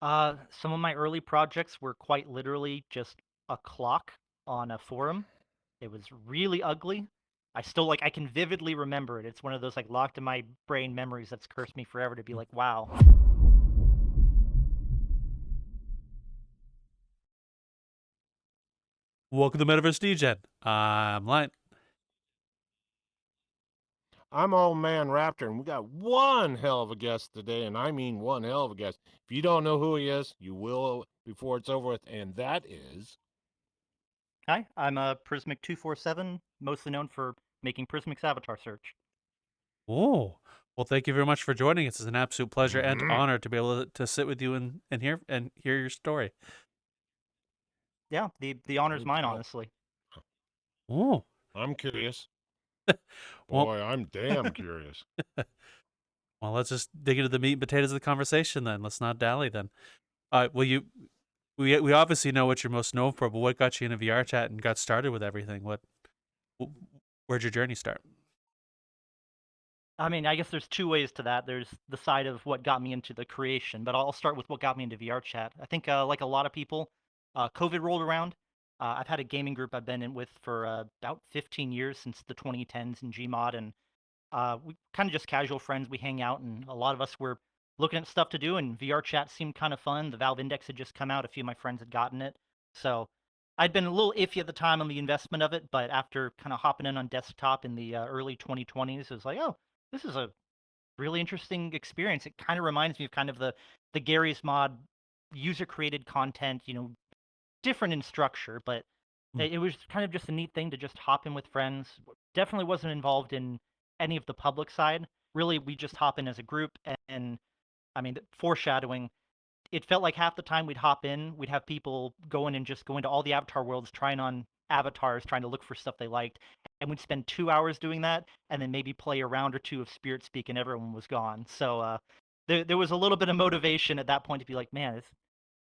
Some of my early projects were quite literally just a clock on a forum. It was really ugly. I can vividly remember it. It's one of those like locked in my brain memories that's cursed me forever to be like, wow. Welcome to Metaverse Degen. I'm Lion. I'm Old Man Raptor, and we got one hell of a guest today, and I mean one hell of a guest. If you don't know who he is, you will before it's over with, and that is Hi, I'm Prismic247, mostly known for making Prismic's avatar search. Oh, well, thank you very much for joining us. It's an absolute pleasure and honor to be able to sit with you and hear your story. Yeah, the honor's mine, oh, honestly. Oh, I'm curious. well, Boy, I'm damn curious. well, let's just dig into the meat and potatoes of the conversation then. Let's not dally then. Well, we obviously know what you're most known for, but what got you into VRChat and got started with everything? Where'd your journey start? I mean, I guess there's two ways to that. There's the side of what got me into the creation, but I'll start with what got me into VRChat. I think, like a lot of people, COVID rolled around. I've had a gaming group I've been in with for about 15 years since the 2010s in Gmod, and we kind of just casual friends. We hang out, and a lot of us were looking at stuff to do, and VRChat seemed kind of fun. The Valve Index had just come out. A few of my friends had gotten it, so I'd been a little iffy at the time on the investment of it, but after kind of hopping in on desktop in the early 2020s, it was like, oh, this is a really interesting experience. It kind of reminds me of kind of the Gary's Mod user created content, different in structure, but Mm. it was kind of just a neat thing to just hop in with friends. Definitely wasn't involved in any of the public side. Really, we just hop in as a group, and I mean, foreshadowing. It felt like half the time we'd hop in, we'd have people going and just going to all the avatar worlds, trying on avatars, trying to look for stuff they liked, and we'd spend 2 hours doing that, and then maybe play a round or two of Spirit Speak, and everyone was gone. So there was a little bit of motivation at that point to be like, man, it'd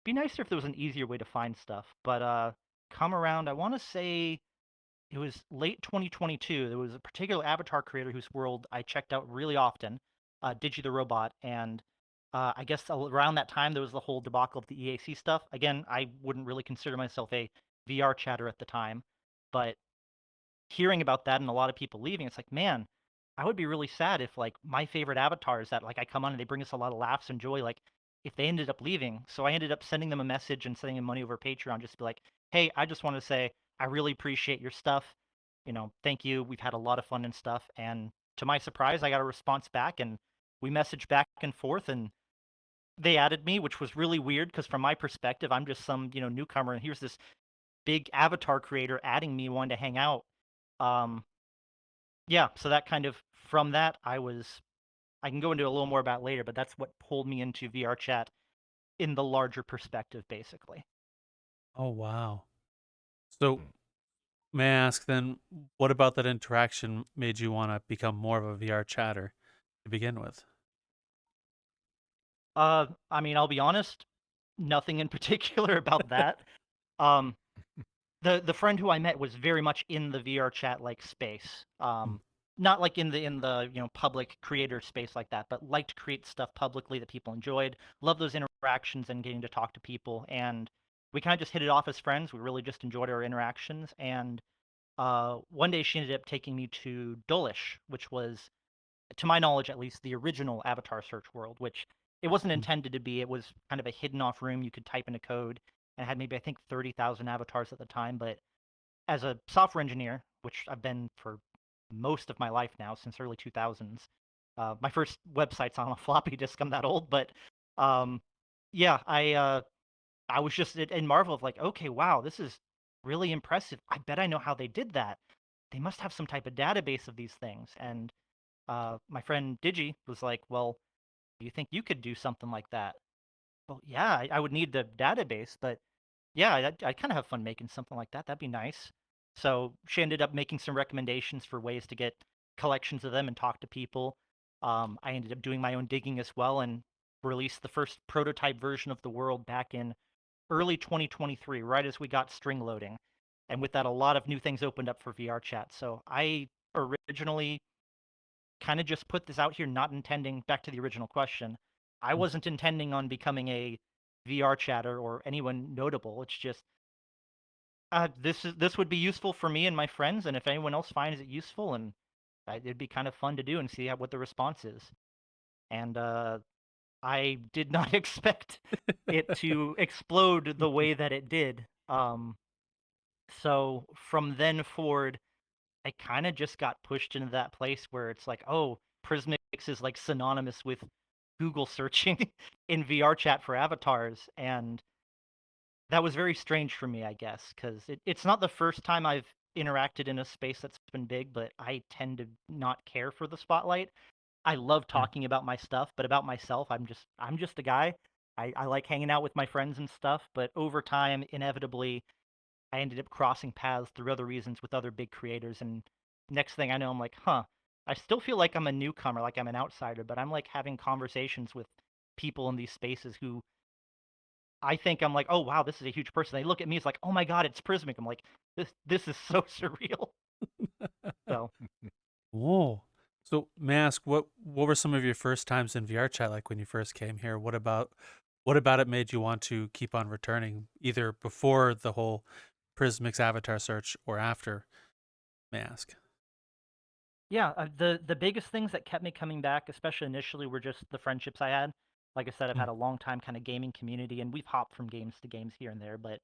be nicer if there was an easier way to find stuff. But come around, I want to say it was late 2022. There was a particular avatar creator whose world I checked out really often, Digi the Robot, and I guess around that time there was the whole debacle of the EAC stuff. Again, I wouldn't really consider myself a VR chatter at the time, but hearing about that and a lot of people leaving, it's like, man, I would be really sad if like my favorite avatars that like I come on and they bring us a lot of laughs and joy, like if they ended up leaving. So I ended up sending them a message and sending them money over Patreon just to be like, hey, I just want to say I really appreciate your stuff. Thank you. We've had a lot of fun and stuff. And to my surprise, I got a response back and we messaged back and forth and they added me, which was really weird because from my perspective, I'm just some, newcomer and here's this big avatar creator adding me wanting to hang out. Um, yeah, so that kind of from that, I can go into a little more about later, but that's what pulled me into VR chat in the larger perspective, basically. Oh, wow. So, may I ask then, what about that interaction made you want to become more of a VR chatter to begin with? I mean, I'll be honest, nothing in particular about that. Um, the friend who I met was very much in the VR chat like space. Mm. Not like in the public creator space like that, but liked to create stuff publicly that people enjoyed. Love those interactions and getting to talk to people. And we kind of just hit it off as friends. We really just enjoyed our interactions. And one day she ended up taking me to Dullish, which was, to my knowledge at least, the original Avatar search world, which it wasn't Mm. intended to be. It was kind of a hidden off room you could type in a code and had maybe I think 30,000 avatars at the time. But as a software engineer, which I've been for most of my life now since early 2000s, my first website's on a floppy disk. I'm that old, but um, yeah, I was just in marvel of like, okay, wow, this is really impressive. I bet I know how they did that. They must have some type of database of these things. And my friend Digi was like, well, do you think you could do something like that? Well, yeah, I would need the database, but yeah, I'd kind of have fun making something like that. That'd be nice. So she ended up making some recommendations for ways to get collections of them and talk to people. I ended up doing my own digging as well and released the first prototype version of the world back in early 2023, right as we got string loading. And with that, a lot of new things opened up for VR chat. So I originally kind of just put this out here, not intending, back to the original question, I Mm. wasn't intending on becoming a VRchat or anyone notable. It's just this would be useful for me and my friends, and if anyone else finds it useful, and it'd be kind of fun to do and see what the response is. And I did not expect it to explode the way that it did. So from then forward, I kind of just got pushed into that place where it's like, oh, Prismics is like synonymous with Google searching in VRChat for avatars, and that was very strange for me, I guess, because it's not the first time I've interacted in a space that's been big, but I tend to not care for the spotlight. I love Mm. talking about my stuff, but about myself, I'm just a guy. I like hanging out with my friends and stuff, but over time, inevitably, I ended up crossing paths through other reasons with other big creators, and next thing I know, I'm like, huh, I still feel like I'm a newcomer, like I'm an outsider, but I'm like having conversations with people in these spaces who I think I'm like, oh wow, this is a huge person. They look at me, it's like, oh my god, it's Prismic. I'm like, this is so surreal. So Whoa. So, may I ask, what were some of your first times in VRChat like when you first came here? What about it made you want to keep on returning, either before the whole Prismic's avatar search or after? May I ask? yeah, the biggest things that kept me coming back, especially initially, were just the friendships I had. Like I said, I've Mm. had a long time kind of gaming community, and we've hopped from games to games here and there, but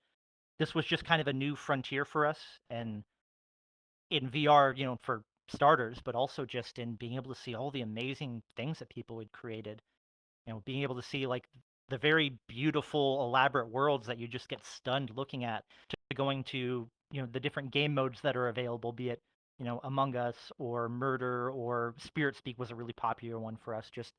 this was just kind of a new frontier for us, and in VR, for starters, but also just in being able to see all the amazing things that people had created. Being able to see like the very beautiful, elaborate worlds that you just get stunned looking at, to going to, the different game modes that are available, be it, Among Us or Murder or Spirit Speak was a really popular one for us. Just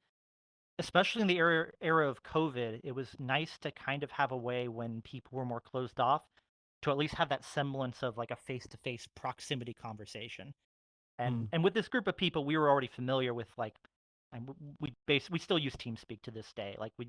especially in the era of COVID, it was nice to kind of have a way when people were more closed off to at least have that semblance of like a face-to-face proximity conversation. And Mm. and with this group of people, we were already familiar with like, and we still use TeamSpeak to this day. Like we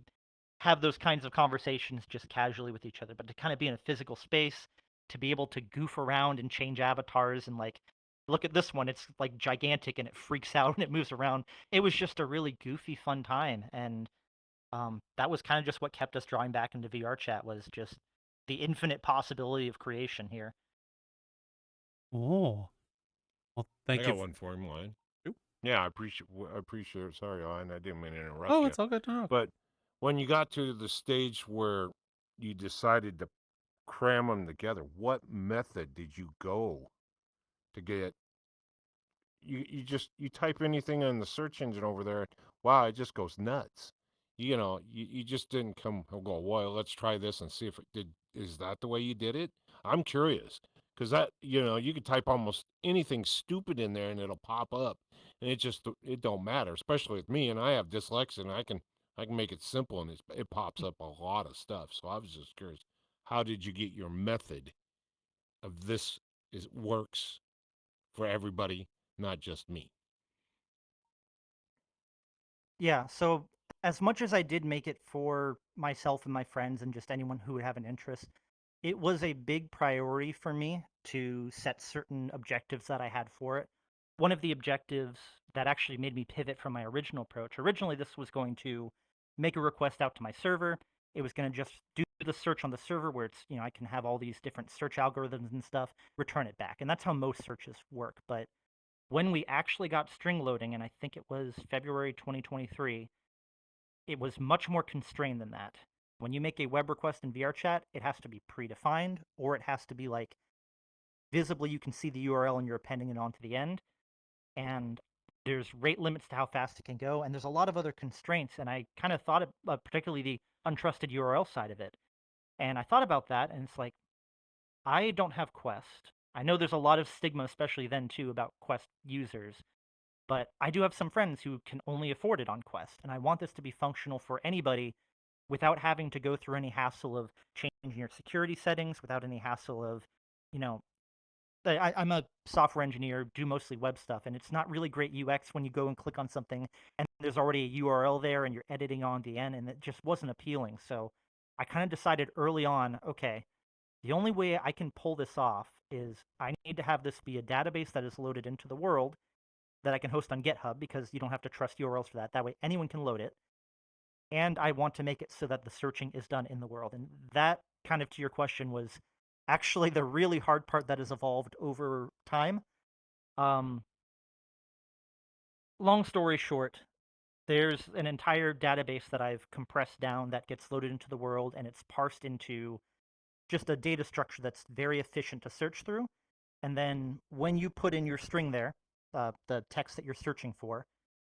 have those kinds of conversations just casually with each other, but to kind of be in a physical space, to be able to goof around and change avatars and like, look at this one, it's like gigantic and it freaks out and it moves around. It was just a really goofy, fun time, and that was kind of just what kept us drawing back into VR chat, was just the infinite possibility of creation here. Oh, well, I thank you. got one for him, Lion. Oop. Yeah, I appreciate it. Sorry, Lion, I didn't mean to interrupt Oh, you. it's all good. No, no. But when you got to the stage where you decided to cram them together, what method did you go to get you type anything in the search engine over there, wow, it just goes nuts. You just didn't come and go, well, let's try this and see if it did. Is that the way you did it? I'm curious, because that, you could type almost anything stupid in there and it'll pop up, and it don't matter, especially with me, and I have dyslexia, and I can make it simple, and it pops up a lot of stuff. So I was just curious, how did you get your method of this is works for everybody, not just me? Yeah, so as much as I did make it for myself and my friends and just anyone who would have an interest, it was a big priority for me to set certain objectives that I had for it. One of the objectives that actually made me pivot from my original approach, originally this was going to make a request out to my server. It was going to just do the search on the server where it's, I can have all these different search algorithms and stuff, return it back. And that's how most searches work. But when we actually got string loading, and I think it was February 2023, it was much more constrained than that. When you make a web request in VRChat, it has to be predefined, or it has to be like visibly you can see the URL and you're appending it onto the end. And there's rate limits to how fast it can go, and there's a lot of other constraints. And I kind of thought of particularly the untrusted URL side of it. And I thought about that, and it's like, I don't have Quest. I know there's a lot of stigma, especially then too, about Quest users, but I do have some friends who can only afford it on Quest, and I want this to be functional for anybody without having to go through any hassle of changing your security settings, without any hassle of, you know, I'm a software engineer, do mostly web stuff, and it's not really great UX when you go and click on something and there's already a URL there and you're editing on the end, and it just wasn't appealing. So I kind of decided early on, okay, the only way I can pull this off is I need to have this be a database that is loaded into the world that I can host on GitHub, because you don't have to trust URLs for that. That way anyone can load it. and I want to make it so that the searching is done in the world. And that, kind of to your question, was actually the really hard part that has evolved over time. Um, Long story short, there's an entire database that I've compressed down that gets loaded into the world, and it's parsed into just a data structure that's very efficient to search through. And then when you put in your string there, the text that you're searching for,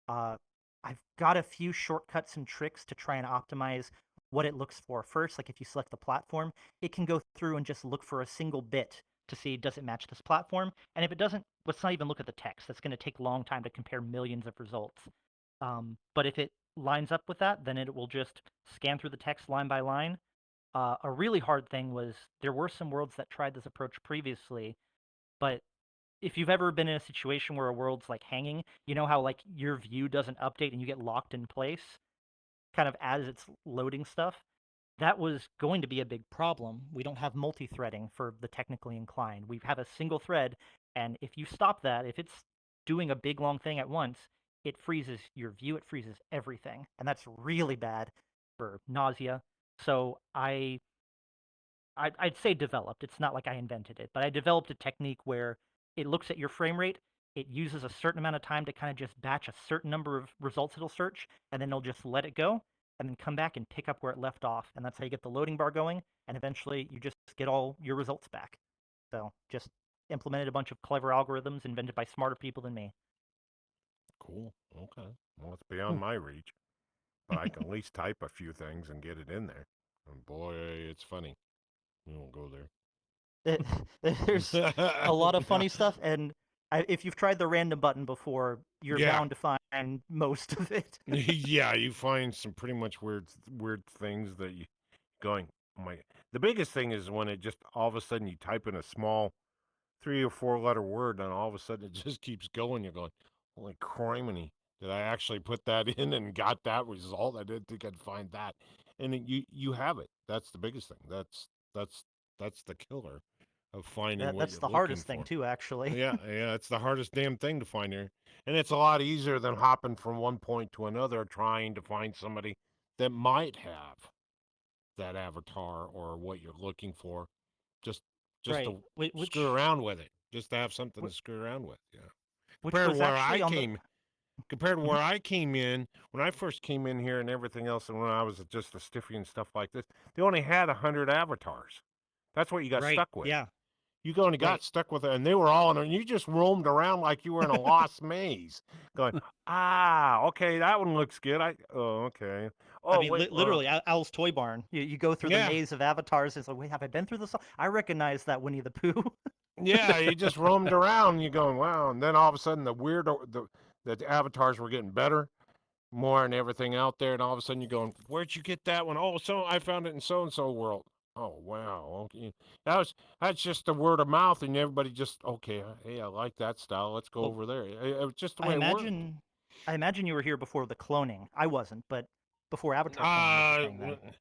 uh, I've got a few shortcuts and tricks to try and optimize what it looks for first. Like if you select the platform, it can go through and just look for a single bit to see, does it match this platform? And if it doesn't, let's not even look at the text. That's going to take a long time to compare millions of results. But if it lines up with that, then it will just scan through the text line by line. A really hard thing was there were some worlds that tried this approach previously, but if you've ever been in a situation where a world's like hanging, you know how like your view doesn't update and you get locked in place kind of as it's loading stuff? That was going to be a big problem. We don't have multi-threading for the technically inclined. We have a single thread, and if you stop that, if it's doing a big long thing at once, it freezes your view, it freezes everything, and that's really bad for nausea. So I'd say developed. It's not like I invented it, but I developed a technique where it looks at your frame rate, it uses a certain amount of time to kind of just batch a certain number of results it'll search, and then it'll just let it go, and then come back and pick up where it left off. And that's how you get the loading bar going, and eventually you just get all your results back. So just implemented a bunch of clever algorithms invented by smarter people than me. Cool. Okay. Well, it's beyond my reach, but I can at least type a few things and get it in there. And boy, it's funny. We won't go There's a lot of funny stuff, and if you've tried the random button before, you're Yeah. bound to find most of it. Yeah, you find some pretty much weird things that you going, oh my. The biggest thing is when it just all of a sudden you type in a small 3 or 4 letter word and all of a sudden it just keeps going. You're going, holy criminy. Did I actually put that in and got that result? I didn't think I'd find that. And you have it. That's the biggest thing. That's the killer of finding what That's you're the looking hardest for. thing too, actually. Yeah, it's the hardest damn thing to find here. And it's a lot easier than hopping from one point to another trying to find somebody that might have that avatar or what you're looking for. Just just Right. to screw Which around with it. Just to have something to screw around with. Yeah. which Compared to was where actually I on the. came compared to Mhm. where I came in, when I first came in here and everything else, and when I was just a stiffy and stuff like this, they only had 100 avatars. That's what you got Right. stuck with. Yeah. You only got Right. stuck with it, and they were all in it, and you just roamed around like you were in a lost maze, going, okay, that one looks good. Okay. I Oh, mean, wait, literally, Al's Toy Barn. You go through the yeah, maze of avatars. It's like, wait, have I been through this? I recognize that Winnie the Pooh. yeah. You just roamed around, and you're going, wow. And then all of a sudden, the avatars were getting better, more and everything out there, and all of a sudden, you're going, where'd you get that one? Oh, so I found it in so and so world. Oh wow, okay. That's just the word of mouth, and everybody just okay. Hey, I like that style. Let's go Well, over there. It was just the I way it worked. imagine, I imagine you were here before the cloning. I wasn't, but before avatar cloning was a Uh, thing. Then.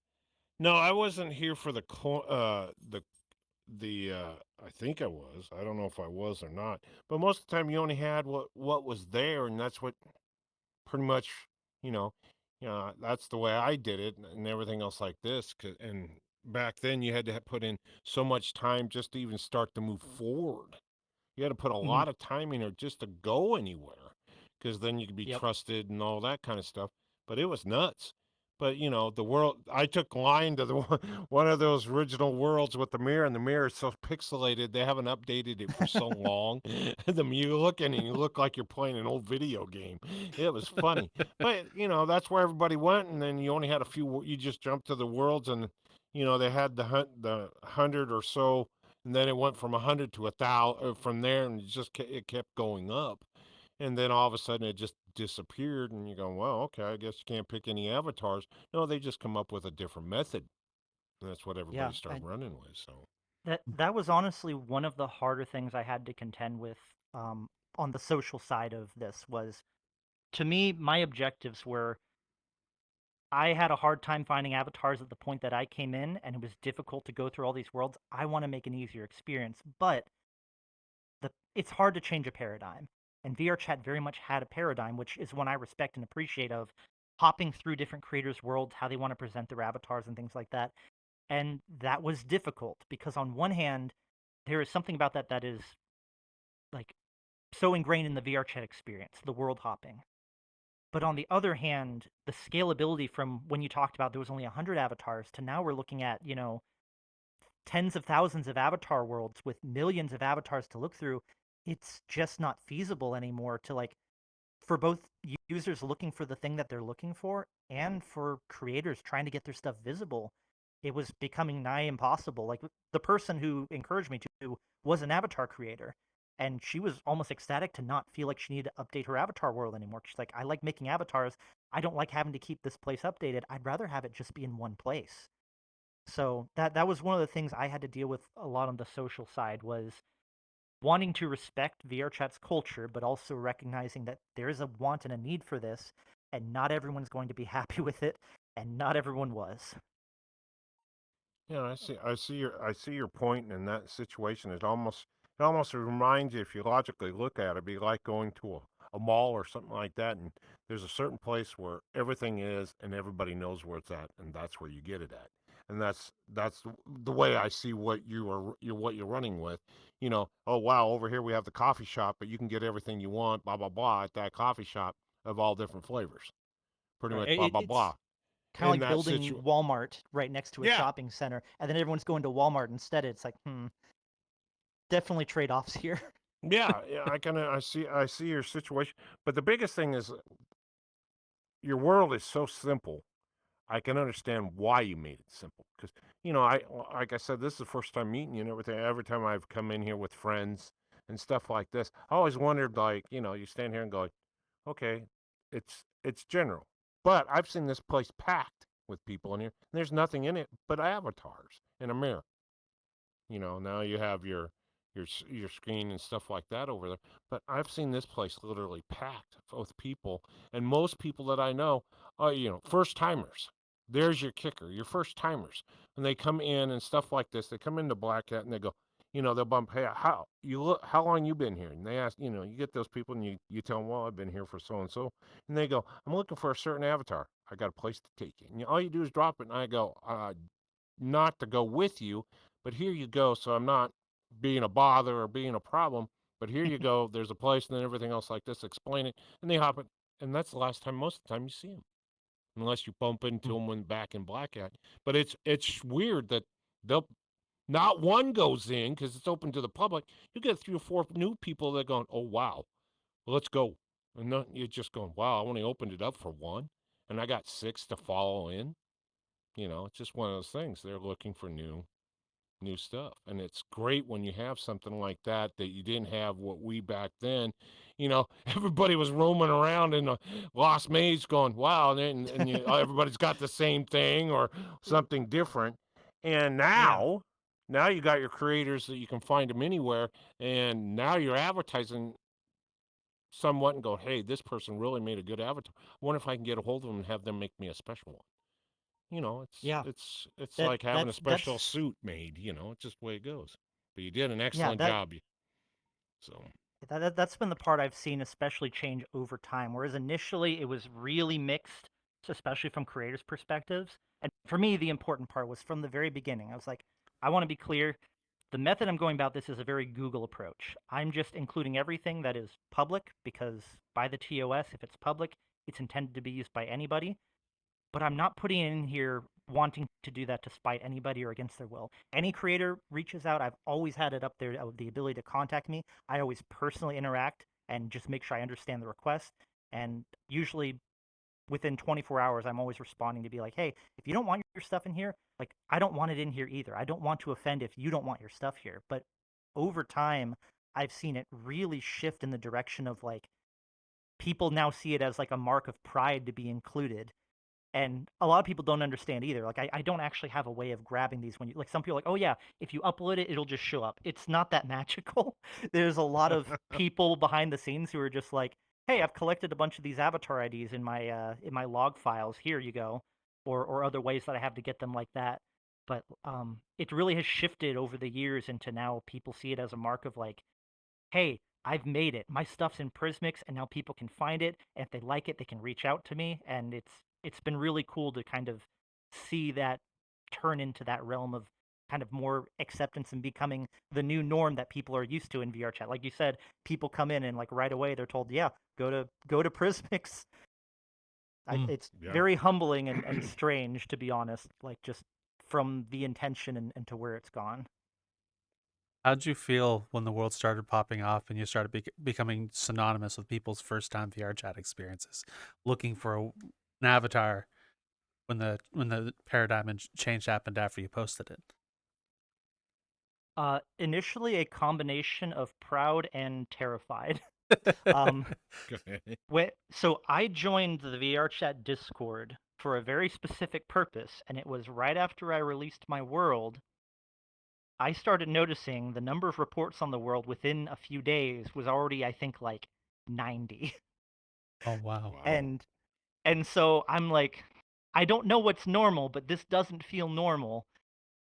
no, I wasn't here for the I think I was. I don't know if I was or not. But most of the time, you only had what was there, and that's what pretty much you know. That's the way I did it, and everything else like this. And back then, you had to put in so much time just to even start to move forward. You had to put a Mhm. lot of time in there just to go anywhere, because then you could be Yep. trusted and all that kind of stuff. But it was nuts. But the world. I took line to the one of those original worlds with the mirror, and the mirror is so pixelated. They haven't updated it for so long. You look in and you look like you're playing an old video game. It was funny, but that's where everybody went, and then you only had a few. You just jumped to the worlds, and they had the 100 or so, and then it went from 100 to 1,000 from there, and it kept going up, and then all of a sudden it just disappeared, and you go, well, okay, I guess you can't pick any avatars. No, they just come up with a different method, and that's what everybody Yeah. started running with. So That was honestly one of the harder things I had to contend with on the social side of this was, to me, my objectives were I had a hard time finding avatars at the point that I came in, and it was difficult to go through all these worlds. I want to make an easier experience, but it's hard to change a paradigm. And VRChat very much had a paradigm, which is one I respect and appreciate of hopping through different creators' worlds, how they want to present their avatars and things like that. And that was difficult because on one hand, there is something about that is like so ingrained in the VRChat experience, the world hopping. But on the other hand, the scalability from when you talked about there was only 100 avatars to now we're looking at, tens of thousands of avatar worlds with millions of avatars to look through, it's just not feasible anymore to for both users looking for the thing that they're looking for and for creators trying to get their stuff visible. It was becoming nigh impossible. Like the person who encouraged me to was an avatar creator, and she was almost ecstatic to not feel like she needed to update her avatar world anymore. She's like, I like making avatars. I don't like having to keep this place updated. I'd rather have it just be in one place. So that was one of the things I had to deal with a lot on the social side was wanting to respect VRChat's culture, but also recognizing that there is a want and a need for this, and not everyone's going to be happy with it, and not everyone was. Yeah, I see your point in that situation. It almost reminds you, if you logically look at it, it'd be like going to a mall or something like that, and there's a certain place where everything is, and everybody knows where it's at, and that's where you get it at. And that's the way I see what you're running with. Oh wow, over here we have the coffee shop, but you can get everything you want, blah blah blah, at that coffee shop of all different flavors. Pretty Right. much blah blah It's blah. kind of In like that building situ Walmart right next to a Yeah, shopping center, and then everyone's going to Walmart instead. It's like, definitely trade-offs here. yeah, yeah. I see your situation, but the biggest thing is your world is so simple. I can understand why you made it simple because I like I said, this is the first time meeting you and everything. Every time I've come in here with friends and stuff like this, I always wondered, like, you stand here and go, okay, it's general, but I've seen this place packed with people in here, and there's nothing in it but avatars and a mirror. Now you have your screen and stuff like that over there. But I've seen this place literally packed with people, and most people that I know are first timers. There's your kicker, your first timers, and they come in and stuff like this. They come into Black Hat and they go, they'll bump, hey, how long you been here? And they ask, you get those people and you tell them, well, I've been here for so and so, and they go, I'm looking for a certain avatar. I got a place to take you, and all you do is drop it, and I go, not to go with you, but here you go. So I'm not being a bother or being a problem, but here you go. There's a place and then everything else like this. Explain it, and they hop it, and that's the last time. Most of the time, you see them, unless you bump into them when back in Black Hat. But it's weird that they'll not one goes in because it's open to the public. You get 3 or 4 new people that are going, oh wow, well, let's go, and then you're just going, wow, I only opened it up for one, and I got 6 to follow in. It's just one of those things. They're looking for new stuff, and it's great when you have something like that you didn't have. What we back then, everybody was roaming around in a lost maze going, wow, and everybody's got the same thing or something different. And Yeah. now you got your creators that you can find them anywhere, and now you're advertising somewhat and go, hey, this person really made a good avatar. I wonder if I can get a hold of them and have them make me a special one. It's Yeah. it's That like having a that's special that's suit made. It's just the way it goes. But you did an yeah, excellent that job. So that's been the part I've seen especially change over time. Whereas initially it was really mixed, especially from creators' perspectives. And for me, the important part was from the very beginning. I was like, I want to be clear. The method I'm going about this is a very Google approach. I'm just including everything that is public because by the TOS, if it's public, it's intended to be used by anybody. But I'm not putting it in here wanting to do that to spite anybody or against their will. Any creator reaches out, I've always had it up there, the ability to contact me. I always personally interact and just make sure I understand the request. And usually within 24 hours, I'm always responding to be like, hey, if you don't want your stuff in here, like, I don't want it in here either. I don't want to offend if you don't want your stuff here. But over time, I've seen it really shift in the direction of like, people now see it as like a mark of pride to be included, and a lot of people don't understand either. Like, I don't actually have a way of grabbing these when you like some people are like, oh yeah, if you upload it, it'll just show up. It's not that magical. There's a lot of people behind the scenes who are just like, hey, I've collected a bunch of these avatar IDs in my log files. Here you go, or other ways that I have to get them like that. But it really has shifted over the years into now people see it as a mark of like, hey, I've made it. My stuff's in Prismics, and now people can find it. And if they like it, they can reach out to me. And it's been really cool to kind of see that turn into that realm of kind of more acceptance and becoming the new norm that people are used to in VR chat. Like you said, people come in and like right away they're told, yeah, go to Prismics. Mm. It's Yeah. very humbling and strange, to be honest, like just from the intention and to where it's gone. How'd you feel when the world started popping off and you started becoming synonymous with people's first time VR chat experiences, looking for an avatar when the paradigm change happened after you posted it? Initially a combination of proud and terrified. Um, so I joined the VRChat Discord for a very specific purpose, and it was right after I released my world. I started noticing the number of reports on the world within a few days was already, I think, like 90. Oh wow. Wow. And so I'm like, I don't know what's normal, but this doesn't feel normal.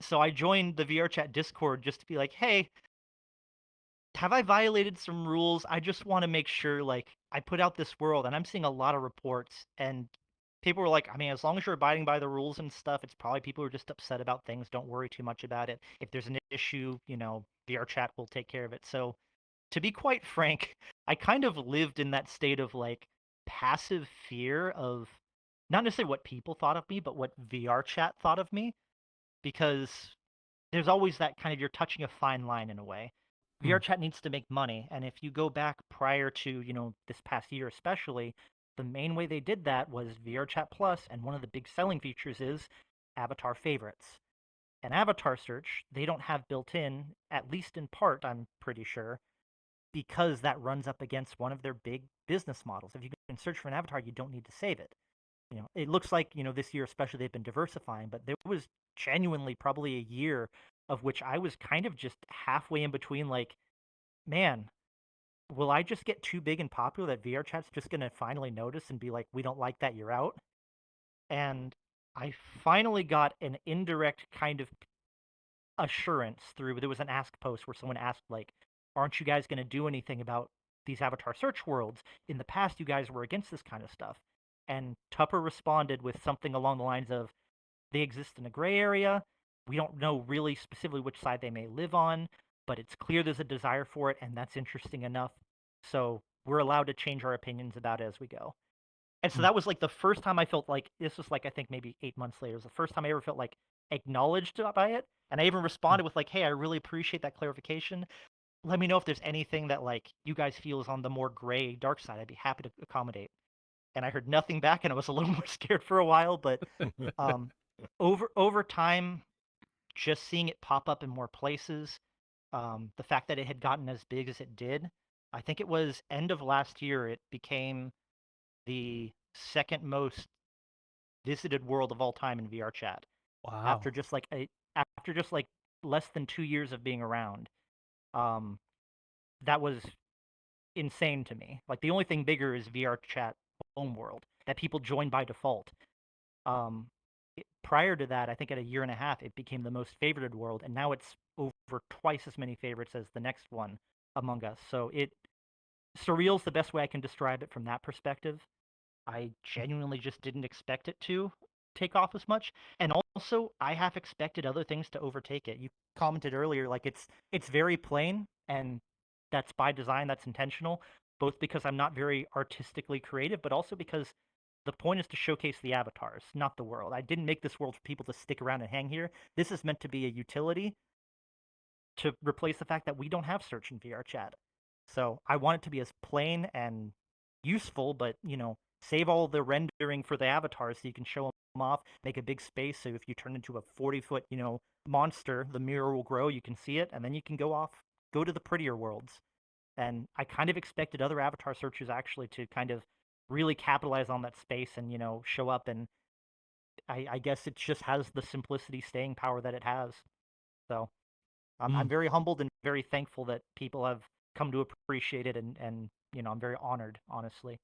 So I joined the VRChat Discord just to be like, hey, have I violated some rules? I just want to make sure, like, I put out this world and I'm seeing a lot of reports, and people were like, I mean, as long as you're abiding by the rules and stuff, it's probably people who are just upset about things. Don't worry too much about it. If there's an issue, VR chat will take care of it. So, to be quite frank, I kind of lived in that state of like passive fear of not necessarily what people thought of me, but what VR chat thought of me, because there's always that kind of you're touching a fine line in a way. Mm. VRChat needs to make money, and if you go back prior to this past year especially, the main way they did that was VRChat Plus, and one of the big selling features is avatar favorites. And avatar search they don't have built in, at least in part, I'm pretty sure, because that runs up against one of their big business models. If you can search for an avatar, you don't need to save it. It looks like, this year especially they've been diversifying, but there was genuinely probably a year of which I was kind of just halfway in between like, man, will I just get too big and popular that VR chat's just going to finally notice and be like, we don't like that, you're out? And I finally got an indirect kind of assurance through there was an ask post where someone asked like, aren't you guys going to do anything about these avatar search worlds? In the past you guys were against this kind of stuff. And Tupper responded with something along the lines of, they exist in a gray area. We don't know really specifically which side they may live on, but it's clear there's a desire for it, and that's interesting enough. So we're allowed to change our opinions about it as we go. And so Mm. that was like the first time I felt like this was like I think maybe 8 months later. It was the first time I ever felt like acknowledged by it. And I even Mm. responded with like, hey, I really appreciate that clarification. Let me know if there's anything that like you guys feel is on the more gray dark side. I'd be happy to accommodate. And I heard nothing back, and I was a little more scared for a while, but um over time, just seeing it pop up in more places, the fact that it had gotten as big as it did, I think it was end of last year, it became the second most visited world of all time in VR chat Wow. after just like less than 2 years of being around. Um, that was insane to me. Like the only thing bigger is VR chat home world that people join by default. Um, Prior to that, I think at a year and a half, it became the most favorited world, and now it's over twice as many favorites as the next one, Among Us. So surreal's the best way I can describe it from that perspective. I genuinely just didn't expect it to take off as much, and also I half expected other things to overtake it. You commented earlier, like it's very plain, and that's by design, that's intentional, both because I'm not very artistically creative, but also because the point is to showcase the avatars, not the world. I didn't make this world for people to stick around and hang here. This is meant to be a utility to replace the fact that we don't have search in VR chat. So I want it to be as plain and useful, but save all the rendering for the avatars so you can show them off, make a big space so if you turn into a 40-foot, monster, the mirror will grow, you can see it, and then you can go to the prettier worlds. And I kind of expected other avatar searches actually to kind of really capitalize on that space and, show up, and I guess it just has the simplicity staying power that it has. So I'm Mm. very humbled and very thankful that people have come to appreciate it, and I'm very honored, honestly.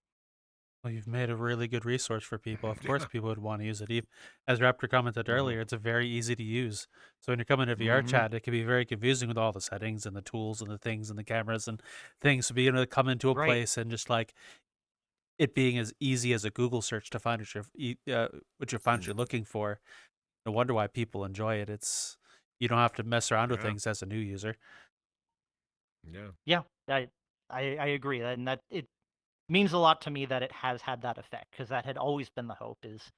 Well, you've made a really good resource for people. Of course, people would want to use it. As Raptor commented earlier, it's a very easy to use. So when you're coming to VR Mhm. chat, it can be very confusing with all the settings and the tools and the things and the cameras and things. So being able to come into a Right. place and just like it being as easy as a Google search to find what you find what you're looking for. No wonder why people enjoy it. It's you don't have to mess around with Yeah. things as a new user. Yeah. Yeah, I agree, and that it means a lot to me that it has had that effect, because that had always been the hope is,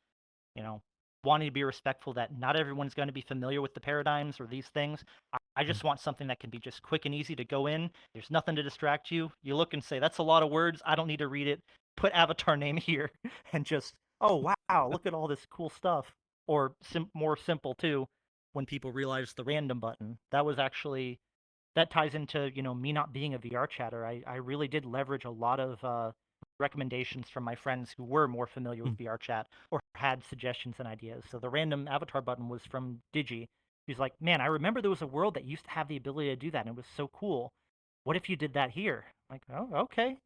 you know, wanting to be respectful that not everyone's going to be familiar with the paradigms or these things. I Mm. just want something that can be just quick and easy to go in. There's nothing to distract you. You look and say, that's a lot of words. I don't need to read it. Put avatar name here and just, oh, wow, look at all this cool stuff. Or more simple, too, when people realize the random button. That was actually, that ties into, me not being a VR chatter. I really did leverage a lot of recommendations from my friends who were more familiar with Mm. VRChat or had suggestions and ideas. So the random avatar button was from Digi. He's like, man, I remember there was a world that used to have the ability to do that, and it was so cool. What if you did that here? I'm like, oh, okay,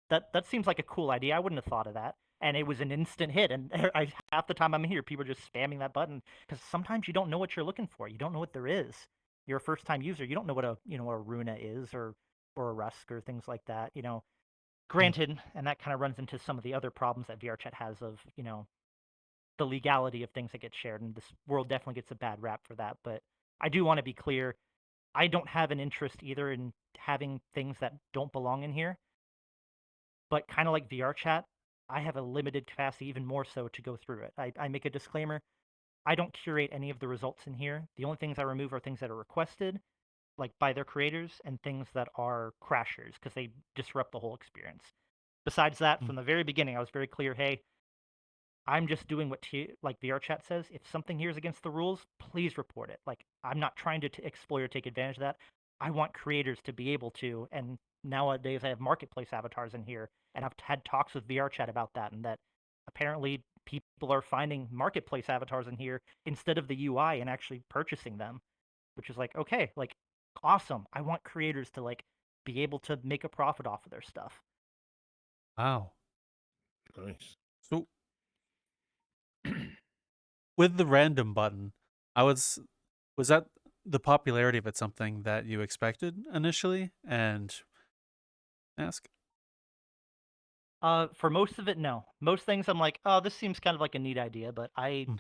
that seems like a cool idea. I wouldn't have thought of that. And it was an instant hit. And half the time I'm here, people are just spamming that button because sometimes you don't know what you're looking for. You don't know what there is. You're a first-time user. You don't know what a Runa is or a Rusk or things like that. Mm. Granted, and that kind of runs into some of the other problems that VRChat has of the legality of things that get shared, and this world definitely gets a bad rap for that. But I do want to be clear. I don't have an interest either in having things that don't belong in here. But kind of like VRChat, I have a limited capacity, even more so, to go through it. I make a disclaimer. I don't curate any of the results in here. The only things I remove are things that are requested, like by their creators, and things that are crashers, because they disrupt the whole experience. Besides that, Mm. from the very beginning, I was very clear, hey, I'm just doing what like VRChat says. If something here is against the rules, please report it. Like, I'm not trying to exploit or take advantage of that. I want creators to be able to. And nowadays, I have marketplace avatars in here, and I've had talks with VRChat about that, and that apparently people are finding marketplace avatars in here instead of the UI and actually purchasing them, which is like, okay, like, awesome. I want creators to like be able to make a profit off of their stuff. Wow. Nice. So with the random button, I was that the popularity of it something that you expected initially? And ask. For most of it, no. Most things I'm like, oh, this seems kind of like a neat idea, but Mm.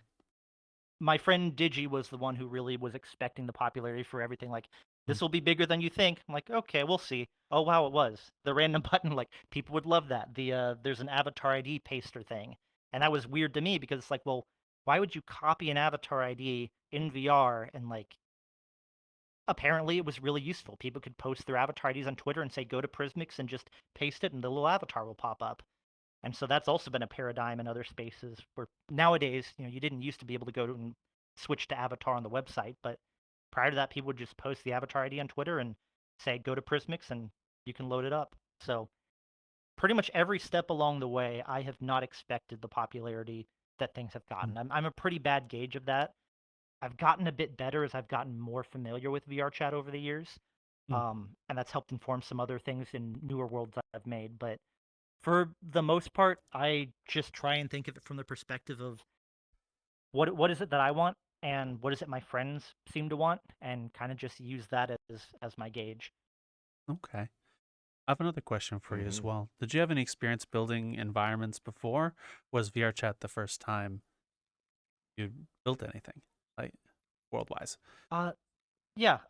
my friend Digi was the one who really was expecting the popularity for everything. Like, Mm. this will be bigger than you think. I'm like, okay, we'll see. Oh wow, it was. The random button, like, people would love that. There's an avatar ID paster thing. And that was weird to me because it's like, well, why would you copy an avatar ID in VR and like apparently it was really useful. People could post their avatar IDs on Twitter and say go to Prismics and just paste it and the little avatar will pop up. And so that's also been a paradigm in other spaces where nowadays, you didn't used to be able to go to and switch to avatar on the website, but prior to that, people would just post the avatar ID on Twitter and say, go to Prismics and you can load it up. So pretty much every step along the way, I have not expected the popularity that things have Mm. gotten. I'm a pretty bad gauge of that. I've gotten a bit better as I've gotten more familiar with VRChat over the years. Mm. And that's helped inform some other things in newer worlds I've made. But for the most part, I just try and think of it from the perspective of what is it that I want and what is it my friends seem to want, and kind of just use that as my gauge. Okay. I have another question for you as Hmm. well. Did you have any experience building environments before? Was VRChat the first time you built anything, like world-wise? Uh, yeah.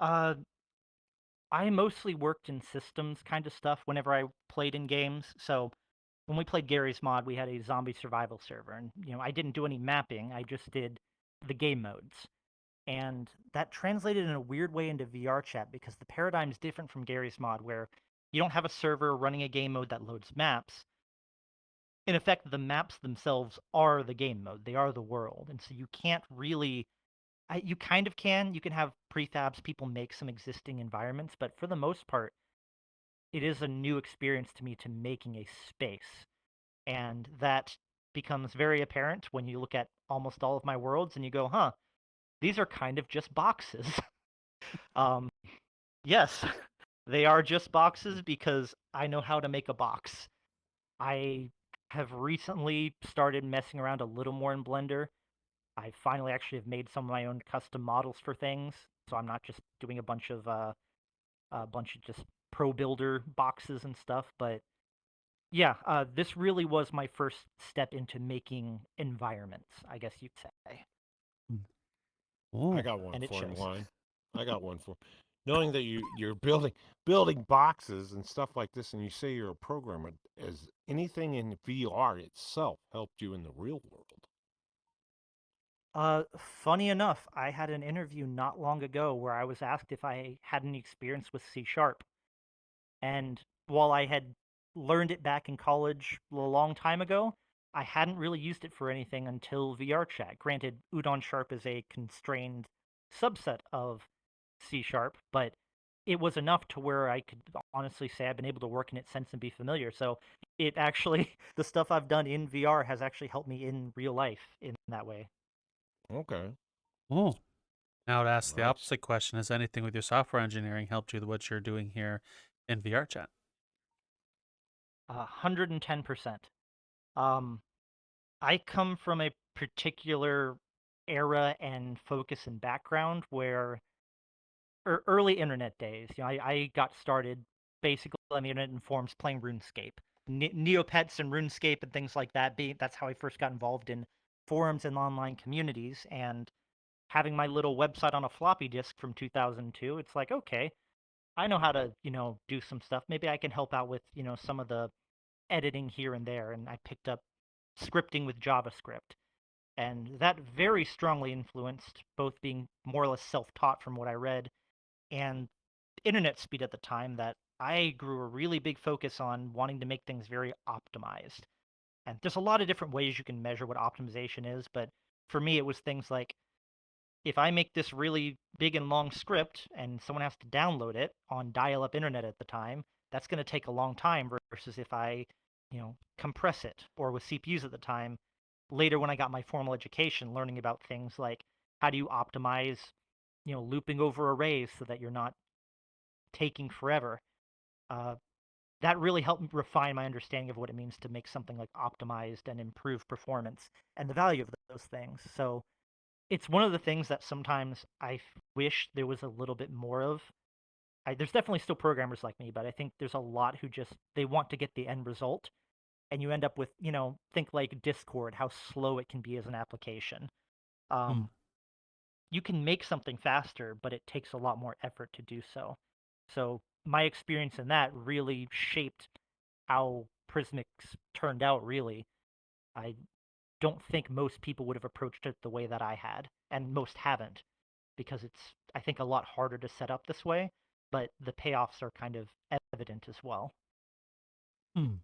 I mostly worked in systems kind of stuff whenever I played in games. So when we played Gary's Mod, we had a zombie survival server, and I didn't do any mapping. I just did the game modes. And that translated in a weird way into VR chat because the paradigm is different from Gary's Mod, where you don't have a server running a game mode that loads maps. In effect, the maps themselves are the game mode, they are the world. And so you can't really, you kind of can. You can have prefabs, people make some existing environments, but for the most part, it is a new experience to me to making a space. And that becomes very apparent when you look at almost all of my worlds and you go, huh, these are kind of just boxes. um, yes, they are just boxes because I know how to make a box. I have recently started messing around a little more in Blender. I finally actually have made some of my own custom models for things, so I'm not just doing a bunch of just pro builder boxes and stuff. But Yeah, this really was my first step into making environments, I guess you'd say, Mm. I Oh, got one and it for him, shows. Line. I got one for knowing that you're building boxes and stuff like this, and you say you're a programmer. Has anything in VR itself helped you in the real world? Funny enough, I had an interview not long ago where I was asked if I had any experience with C sharp. And while I had learned it back in college a long time ago, I hadn't really used it for anything until VRChat. Granted, Udon Sharp is a constrained subset of C sharp, but it was enough to where I could honestly say I've been able to work in it since and be familiar. So it actually, the stuff I've done in VR has actually helped me in real life in that way. Okay, oh. Now to ask the that's opposite question, has anything with your software engineering helped you with what you're doing here in VRChat? 110%. Um, I come from a particular era and focus and background where early internet days, I got started basically on the internet in forums playing RuneScape. Neopets and RuneScape and things like that. That's how I first got involved in forums and online communities. And having my little website on a floppy disk from 2002, it's like, okay, I know how to, do some stuff. Maybe I can help out with, some of the editing here and there. And I picked up scripting with JavaScript. And that very strongly influenced both being more or less self-taught from what I read and internet speed at the time that I grew a really big focus on wanting to make things very optimized. And there's a lot of different ways you can measure what optimization is, but for me, it was things like if I make this really big and long script and someone has to download it on dial up internet at the time, that's going to take a long time versus if I, compress it or with CPUs at the time. Later, when I got my formal education, learning about things like how do you optimize, looping over arrays so that you're not taking forever. Uh, that really helped refine my understanding of what it means to make something like optimized and improve performance and the value of those things. So it's one of the things that sometimes wish there was a little bit more of. There's definitely still programmers like me, but I think there's a lot who just they want to get the end result, and you end up with think like Discord, how slow it can be as an application. Hmm. Um, you can make something faster, but it takes a lot more effort to do so. So my experience in that really shaped how Prismics turned out. Really, I don't think most people would have approached it the way that I had, and most haven't, because it's, I think, a lot harder to set up this way, but the payoffs are kind of evident as well. Hmm.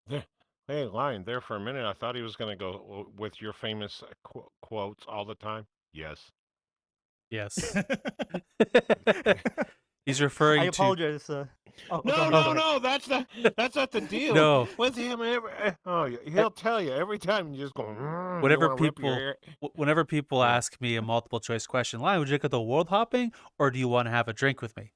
there. Hey, Lion, there for a minute, I thought he was going to go with your famous quotes all the time. Yes. Yes. He's I referring to apologize. Go No, ahead. no, Go ahead. no. That's not the deal no. with him. e- He'll tell you every time. You just go. You Whenever want to rip your people hair. whenever people Yeah. ask me a multiple choice question, Lion, would you go the world hopping or do you want to have a drink with me?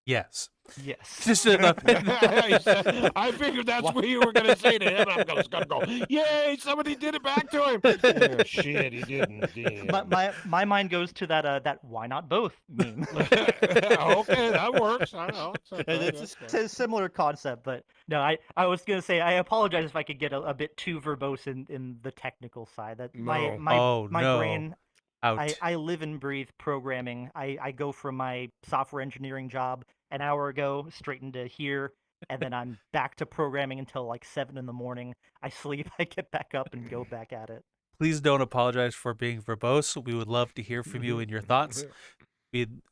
Yes. Yes. Just enough. I figured that's Wha- what you were gonna say to him. I'm just gonna go, yay! Somebody did it back to him. Yeah, shit, he didn't. my, Damn. my mind goes to that why not both meme. Okay, that works. I know. It's okay. It's That's fine. a similar concept, but no, I was gonna say I apologize if I could get a bit too verbose in the technical side. That my No. my Oh my no. brain, Out. I live and breathe programming. I go from my software engineering job an hour ago straight into here, and then I'm back to programming until like 7 in the morning. I sleep, I get back up and go back at it. Please don't apologize for being verbose. We would love to hear from you and your thoughts.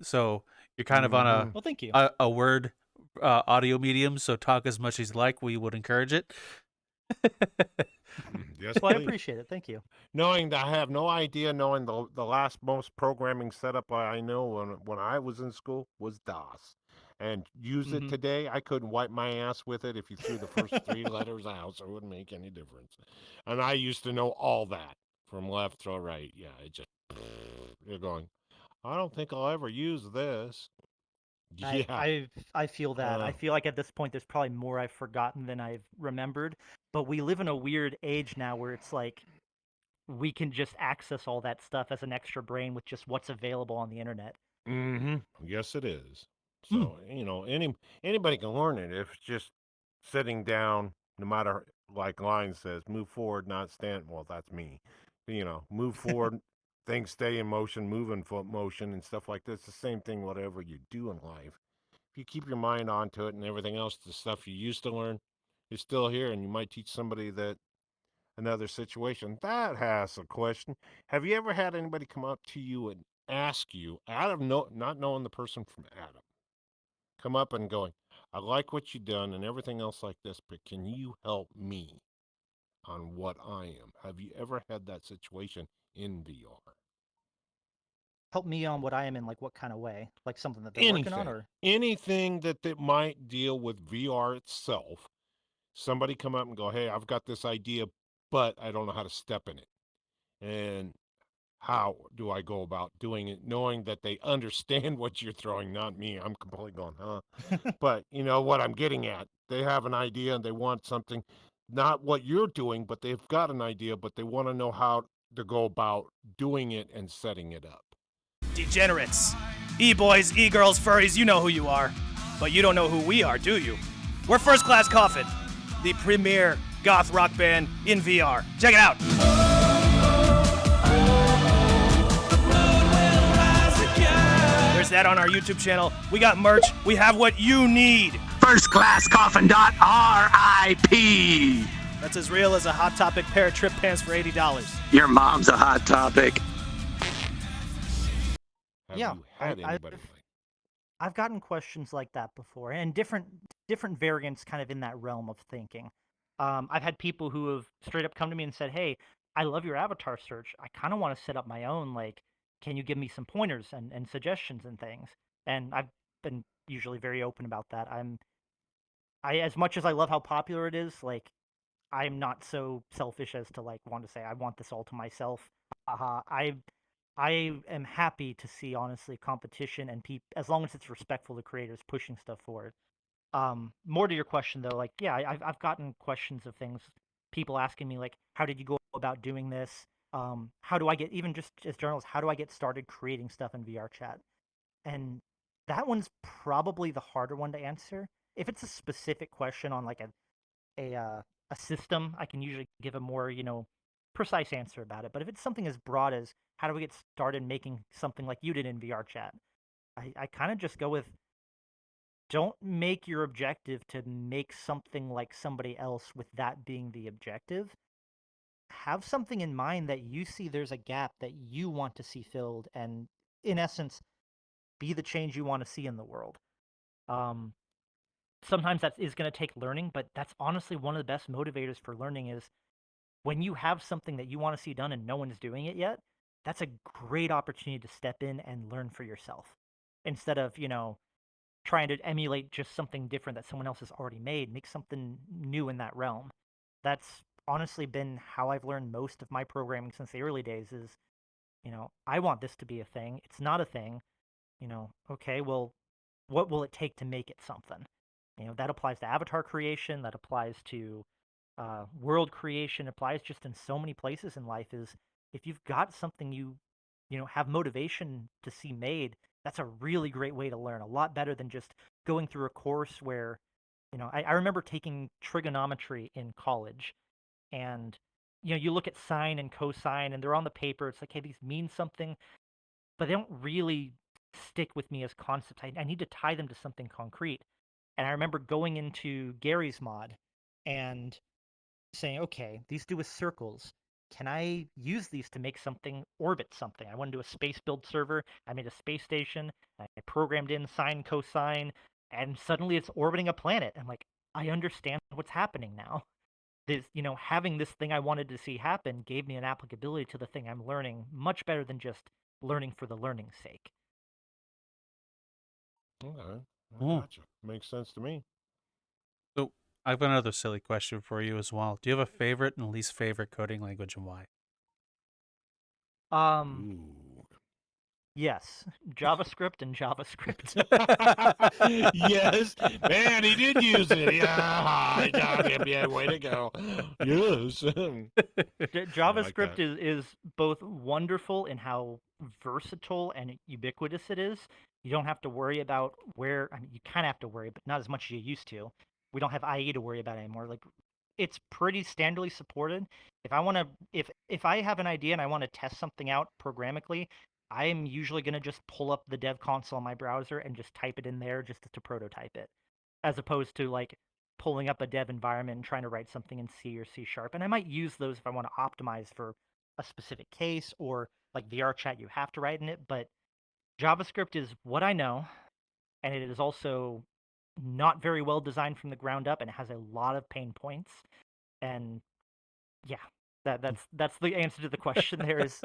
So you're kind of on Mhm. Well, thank you. a word audio medium, so talk as much as you like. We would encourage it. Yes, Well, I please. appreciate it. Thank you. Knowing that I have no idea, knowing the last most programming setup I know when I was in school was DOS. And use it Hmm. today, I couldn't wipe my ass with it if you threw the first three letters out, so it wouldn't make any difference. And I used to know all that from left to right. Yeah, it just you're going, I don't think I'll ever use this. I Yeah. I I feel that. I Uh, feel like at this point there's probably more I've forgotten than I've remembered. But we live in a weird age now where it's like we can just access all that stuff as an extra brain with just what's available on the internet. yes, it is. Hmm. So, anybody can learn it if it's just sitting down, no matter, like line says, move forward, not stand. Well, that's me. Move forward, things stay in motion, move in motion, and stuff like this. The same thing, whatever you do in life. If you keep your mind onto it and everything else, the stuff you used to learn is still here, and you might teach somebody that another situation. That has a question. Have you ever had anybody come up to you and ask you, out of not knowing the person from Adam, come up and going, I like what you've done and everything else like this, but can you help me on what I am? Have you ever had that situation in VR? Help me on what I am in, like, what kind of way? Like something that they're working on, Anything. or Anything that might deal with VR itself. Somebody come up and go, hey, I've got this idea, but I don't know how to step in it. And how do I go about doing it, knowing that they understand what you're throwing, not me? I'm completely going, huh? But you know what I'm getting at. They have an idea and they want something, not what you're doing, but they've got an idea, but they want to know how to go about doing it and setting it up. Degenerates. E-boys, e-girls, furries, you know who you are. But you don't know who we are, do you? We're First Class Coffin, the premier goth rock band in VR. Check it out. There's that on our YouTube channel. We got merch. We have what you need. FirstClassCoffin.RIP. That's as real as a Hot Topic pair of trip pants for $80. Your mom's a hot topic. Have Yeah, you had I- anybody I've- like I've gotten questions like that before, and different variants kind of in that realm of thinking. I've had people who have straight up come to me and said, "Hey, I love your avatar search. I kind of want to set up my own. Like, can you give me some pointers and suggestions and things?" And I've been usually very open about that. As much as I love how popular it is, like, I'm not so selfish as to like want to say I want this all to myself. I am happy to see, honestly, competition and as long as it's respectful to creators pushing stuff forward. More to your question though, like, yeah, I've gotten questions of things, people asking me like, how did you go about doing this? How do I get, even just as journalists, how do I get started creating stuff in VRChat? And that one's probably the harder one to answer. If it's a specific question on like a system, I can usually give a more, precise answer about it. But if it's something as broad as how do we get started making something like you did in VRChat, I kind of just go with, don't make your objective to make something like somebody else with that being the objective. Have something in mind that you see there's a gap that you want to see filled, and in essence, be the change you want to see in the world. Um, Sometimes that is going to take learning, but that's honestly one of the best motivators for learning is when you have something that you want to see done and no one's doing it yet. That's a great opportunity to step in and learn for yourself instead of, trying to emulate just something different that someone else has already made. Make something new in that realm. That's honestly been how I've learned most of my programming since the early days is, I want this to be a thing. It's not a thing. Okay, well, what will it take to make it something? That applies to avatar creation, that applies to world creation, applies just in so many places in life. Is if you've got something you have motivation to see made, that's a really great way to learn. A lot better than just going through a course where, I remember taking trigonometry in college, and you look at sine and cosine, and they're on the paper. It's like, hey, these mean something, but they don't really stick with me as concepts. I need to tie them to something concrete. And I remember going into Gary's mod and saying, okay, these do with circles. Can I use these to make something orbit something? I want to do a space build server. I made a space station. I programmed in sine, cosine, and suddenly it's orbiting a planet. I'm like, I understand what's happening now. This, having this thing I wanted to see happen gave me an applicability to the thing I'm learning much better than just learning for the learning's sake. Okay, I Hmm. gotcha. Makes sense to me. So I've got another silly question for you as well. Do you have a favorite and least favorite coding language and why? Ooh. Yes, JavaScript and JavaScript. Yes, man, he did use it. Yeah, yeah, way to go. Yes. JavaScript that. is both wonderful in how versatile and ubiquitous it is. You don't have to worry about where, I mean, you kind of have to worry, but not as much as you used to. We don't have IE to worry about anymore. Like, it's pretty standardly supported. If I want to, if I have an idea and I want to test something out programmatically, I'm usually going to just pull up the dev console on my browser and just type it in there just to prototype it, as opposed to like pulling up a dev environment and trying to write something in C or C sharp. And I might use those if I want to optimize for a specific case, or like VRChat, you have to write in it. But JavaScript is what I know, and it is also not very well designed from the ground up, and it has a lot of pain points. And yeah, that's the answer to the question. There is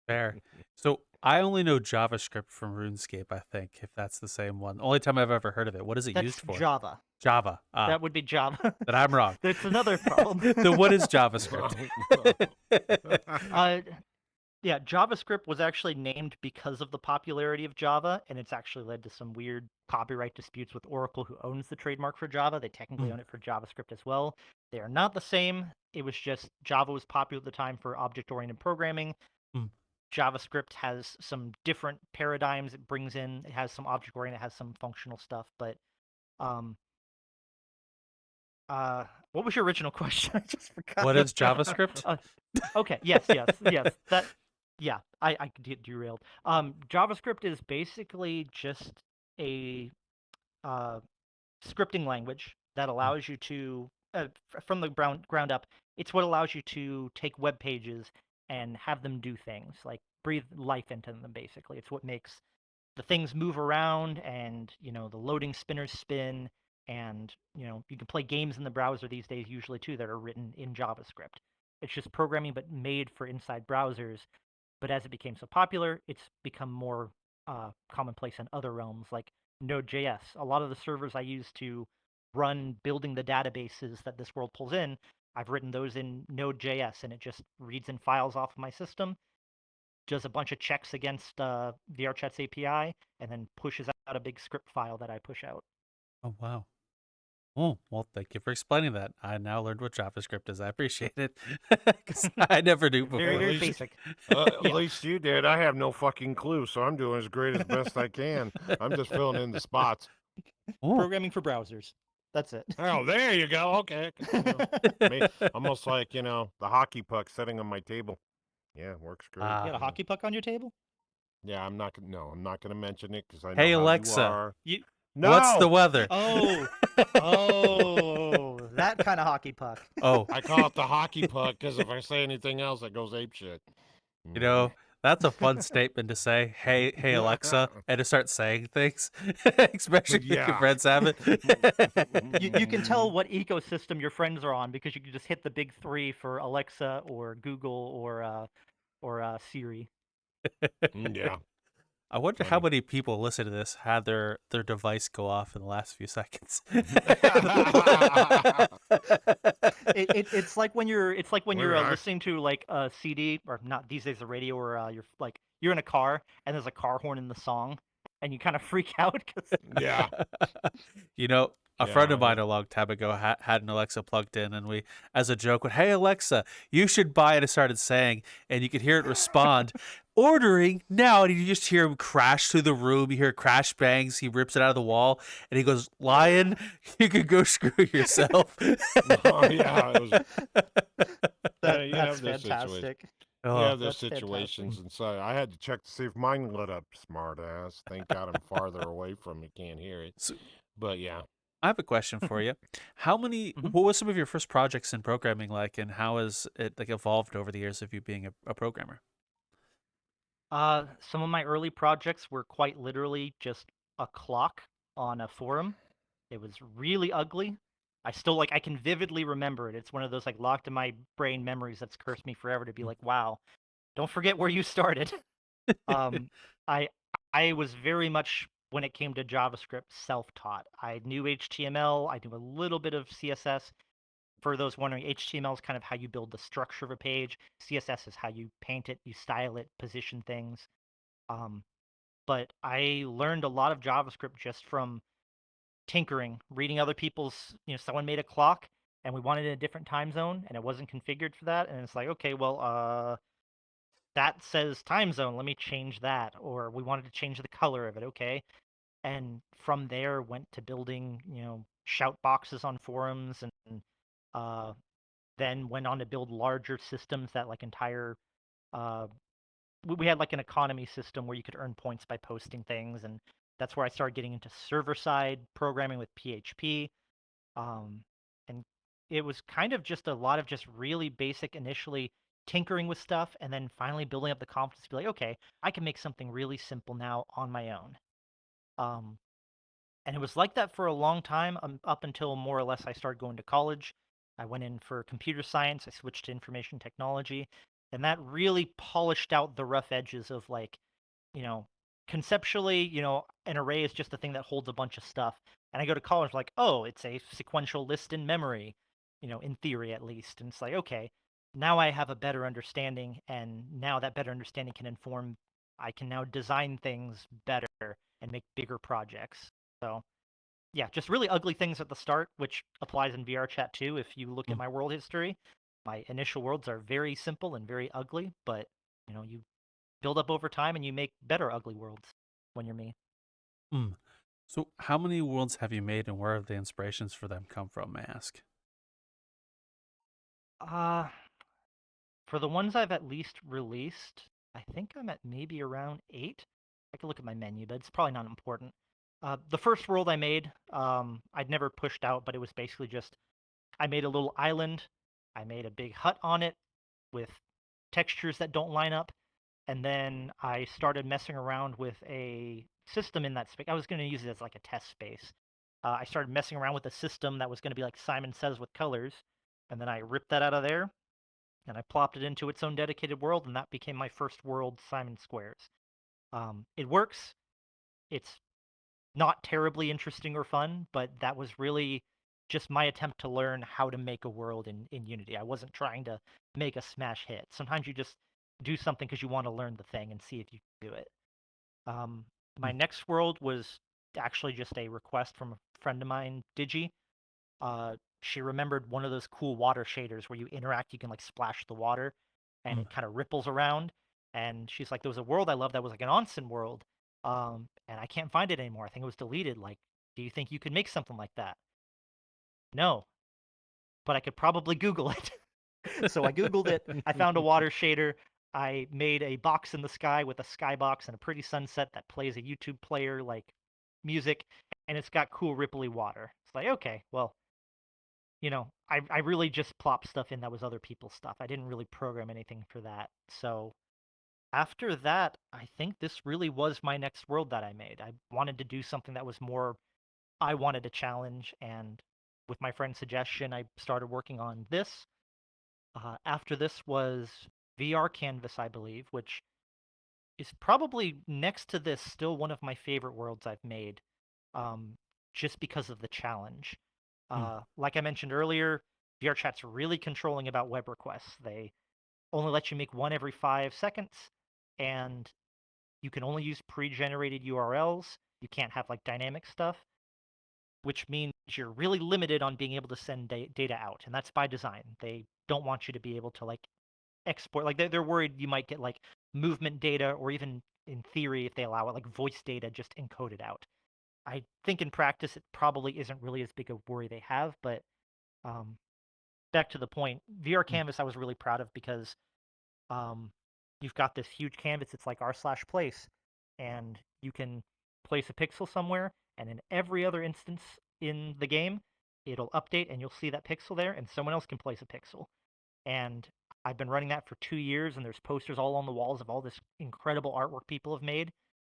Fair. So I only know JavaScript from RuneScape, I think, if that's the same one. Only time I've ever heard of it. What is it that's used for? Java. Java. Ah, That would be Java. then I'm wrong. That's another problem. Then what is JavaScript? Yeah, JavaScript was actually named because of the popularity of Java, and it's actually led to some weird copyright disputes with Oracle, who owns the trademark for Java. They technically own it for JavaScript as well. They are not the same. It was just Java was popular at the time for object-oriented programming. Mm. JavaScript has some different paradigms it brings in. It has some object-oriented, it has some functional stuff, but what was your original question? I just forgot. What is JavaScript? Okay. Yes. That. Yeah. I get derailed. JavaScript is basically just a scripting language that allows you to, from the ground up, it's what allows you to take web pages and have them do things, like breathe life into them. Basically, it's what makes the things move around, and the loading spinners spin. And you can play games in the browser these days usually too that are written in JavaScript. It's just programming but made for inside browsers. But as it became so popular, it's become more commonplace in other realms like Node.js. A lot of the servers I use to run building the databases that this world pulls in, I've written those in Node.js, and it just reads in files off of my system, does a bunch of checks against VRChat's API, and then pushes out a big script file that I push out. Oh, wow. Oh, well, thank you for explaining that. I now learned what JavaScript is. I appreciate it, because I never knew before. Very, very least- basic. At least you did. I have no fucking clue, so I'm doing as great as best I can. I'm just filling in the spots. Oh, Programming for browsers. That's it. Oh, there you go. Okay. Almost like, the hockey puck sitting on my table. Yeah, works great. Ah. You got a hockey puck on your table? Yeah, I'm not gonna mention it because I know Hey, how Alexa. you are. No! What's the weather? Oh, that kind of hockey puck. Oh, I call it the hockey puck because if I say anything else, it goes apeshit. that's a fun statement to say. Hey, Alexa, and to start saying things, especially if your Yeah. friends have it. You can tell what ecosystem your friends are on because you can just hit the big three for Alexa or Google or Siri. Yeah. I wonder how many people listen to this had their device go off in the last few seconds. It's like when you're Where I- listening to like a CD, or not these days, the radio, or you're in a car and there's a car horn in the song and you kind of freak out because Yeah. A friend of Yeah. mine a long time ago had an Alexa plugged in, and we, as a joke, went, "Hey Alexa, you should buy it." It started saying, and you could hear it respond, "Ordering now," and you just hear him crash through the room. You hear crash bangs. He rips it out of the wall, and he goes, "Lion, you could go screw yourself." Oh, yeah. It was, you that's have this fantastic. you Oh, have those that's fantastic. situations, and so I had to check to see if mine lit up. Smart ass. Thank God I'm farther away from it. Can't hear it. So- But yeah. I have a question for you. How many? Mhm. What was some of your first projects in programming like, and how has it evolved over the years of you being a programmer? Some of my early projects were quite literally just a clock on a forum. It was really ugly. I can vividly remember it. It's one of those locked in my brain memories that's cursed me forever to be like, wow, don't forget where you started. I was very much, when it came to JavaScript, self-taught. I knew HTML. I knew a little bit of CSS. For those wondering, HTML is kind of how you build the structure of a page. CSS is how you paint it, you style it, position things. But I learned a lot of JavaScript just from tinkering, reading other people's, someone made a clock and we wanted it in a different time zone and it wasn't configured for that. And it's like, okay, well, that says time zone. Let me change that. Or we wanted to change the color of it. Okay. And from there went to building, shout boxes on forums and Then went on to build larger systems that like entire uh, we had like an economy system where you could earn points by posting things, and that's where I started getting into server-side programming with PHP. Um, and it was kind of just a lot of just really basic initially tinkering with stuff, and then finally building up the confidence to be like, okay, I can make something really simple now on my own. Um, and it was like that for a long time, up until more or less I started going to college. I went in for computer science. I switched to information technology, and that really polished out the rough edges of like, you know, conceptually, an array is just a thing that holds a bunch of stuff. And I go to college like, oh, it's a sequential list in memory, in theory at least. And it's like, okay, now I have a better understanding, and now that better understanding can inform. I can now design things better and make bigger projects. So yeah, just really ugly things at the start, which applies in VRChat too. If you look at Mm. my world history, my initial worlds are very simple and very ugly, but you build up over time and you make better ugly worlds when you're me. Mm. So, how many worlds have you made, and where have the inspirations for them come from? May I ask? Uh, for the ones I've at least released, I think I'm at maybe around 8. I could look at my menu, but it's probably not important. The first world I made, I'd never pushed out, but it was basically just I made a little island. I made a big hut on it with textures that don't line up. And then I started messing around with a system in that space. I was going to use it as like a test space. I started messing around with a system that was going to be like Simon Says with colors. And then I ripped that out of there and I plopped it into its own dedicated world. And that became my first world, Simon Squares. It works. It's not terribly interesting or fun, but that was really just my attempt to learn how to make a world in Unity. I wasn't trying to make a smash hit. Sometimes you just do something because you want to learn the thing and see if you can do it. My Mm. next world was actually just a request from a friend of mine, Digi. She remembered one of those cool water shaders where you interact, you can like splash the water and Mm. it kind of ripples around. And she's like, there was a world I loved that was like an onsen world. And I can't find it anymore. I think it was deleted. Like, do you think you could make something like that? No, but I could probably Google it. So I Googled it. I found a water shader. I made a box in the sky with a skybox and a pretty sunset that plays a YouTube player like music, and it's got cool ripply water. It's like, okay, well, I really just plopped stuff in that was other people's stuff. I didn't really program anything for that. So after that, I think this really was my next world that I made. I wanted to do something that was more, I wanted a challenge, and with my friend's suggestion, I started working on this. After this was VRCanvas, I believe, which is probably next to this still one of my favorite worlds I've made, um, just because of the challenge. Mm. Like I mentioned earlier, VRChat's really controlling about web requests. They only let you make one every 5 seconds, and you can only use pre-generated URLs. You can't have like dynamic stuff, which means you're really limited on being able to send data out, and that's by design. They don't want you to be able to like export. Like they're worried you might get like movement data, or even in theory, if they allow it, like voice data just encoded out. I think in practice it probably isn't really as big a worry they have, but um, back to the point, VR Mm. Canvas I was really proud of because um, you've got this huge canvas. It's like r/place, and you can place a pixel somewhere, and in every other instance in the game, it'll update, and you'll see that pixel there, and someone else can place a pixel. And I've been running that for 2 years, and there's posters all on the walls of all this incredible artwork people have made.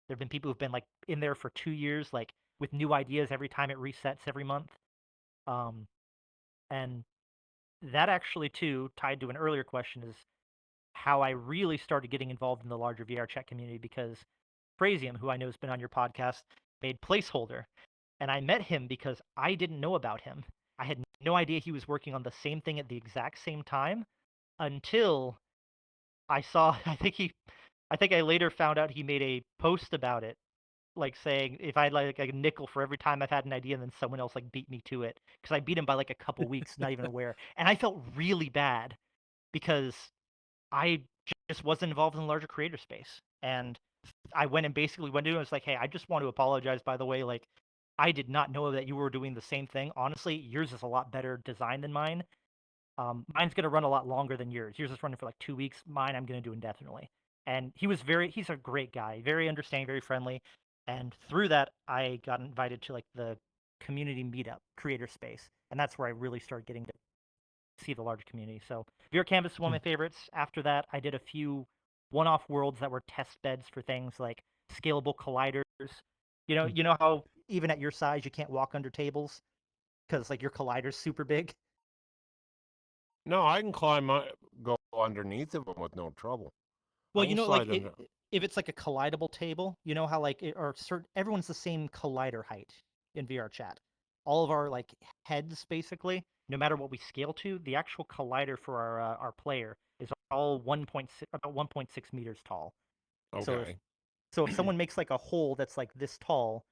There have been people who've been like in there for 2 years, like with new ideas every time it resets every month. Um, and that actually too, tied to an earlier question, is how I really started getting involved in the larger VRChat community because Frasium, who I know has been on your podcast, made Placeholder. And I met him because I didn't know about him. I had no idea he was working on the same thing at the exact same time until I saw, I think I later found out he made a post about it, like saying if I had like a nickel for every time I've had an idea and then someone else like beat me to it. Because I beat him by like a couple weeks, not even aware. And I felt really bad because I just wasn't involved in the larger creator space. And I went and basically went to him and was like, hey, I just want to apologize, by the way. Like, I did not know that you were doing the same thing. Honestly, yours is a lot better design than mine. Mine's going to run a lot longer than yours. Yours is running for like 2 weeks. Mine, I'm going to do indefinitely. And he's a great guy, very understanding, very friendly. And through that, I got invited to like the community meetup creator space. And that's where I really started getting to see the large community. So VRCanvas is one of my favorites. After that, I did a few one-off worlds that were test beds for things like scalable colliders. You know how even at your size you can't walk under tables because like your collider's super big. No, I can go underneath of them with no trouble. Well, I can like slide under. if it's like a collidable table, you know how like everyone's the same collider height in VRChat. All of our like heads basically, no matter what we scale to, the actual collider for our player is all about 1.6 meters tall. Okay. So if someone makes like a hole that's like this tall,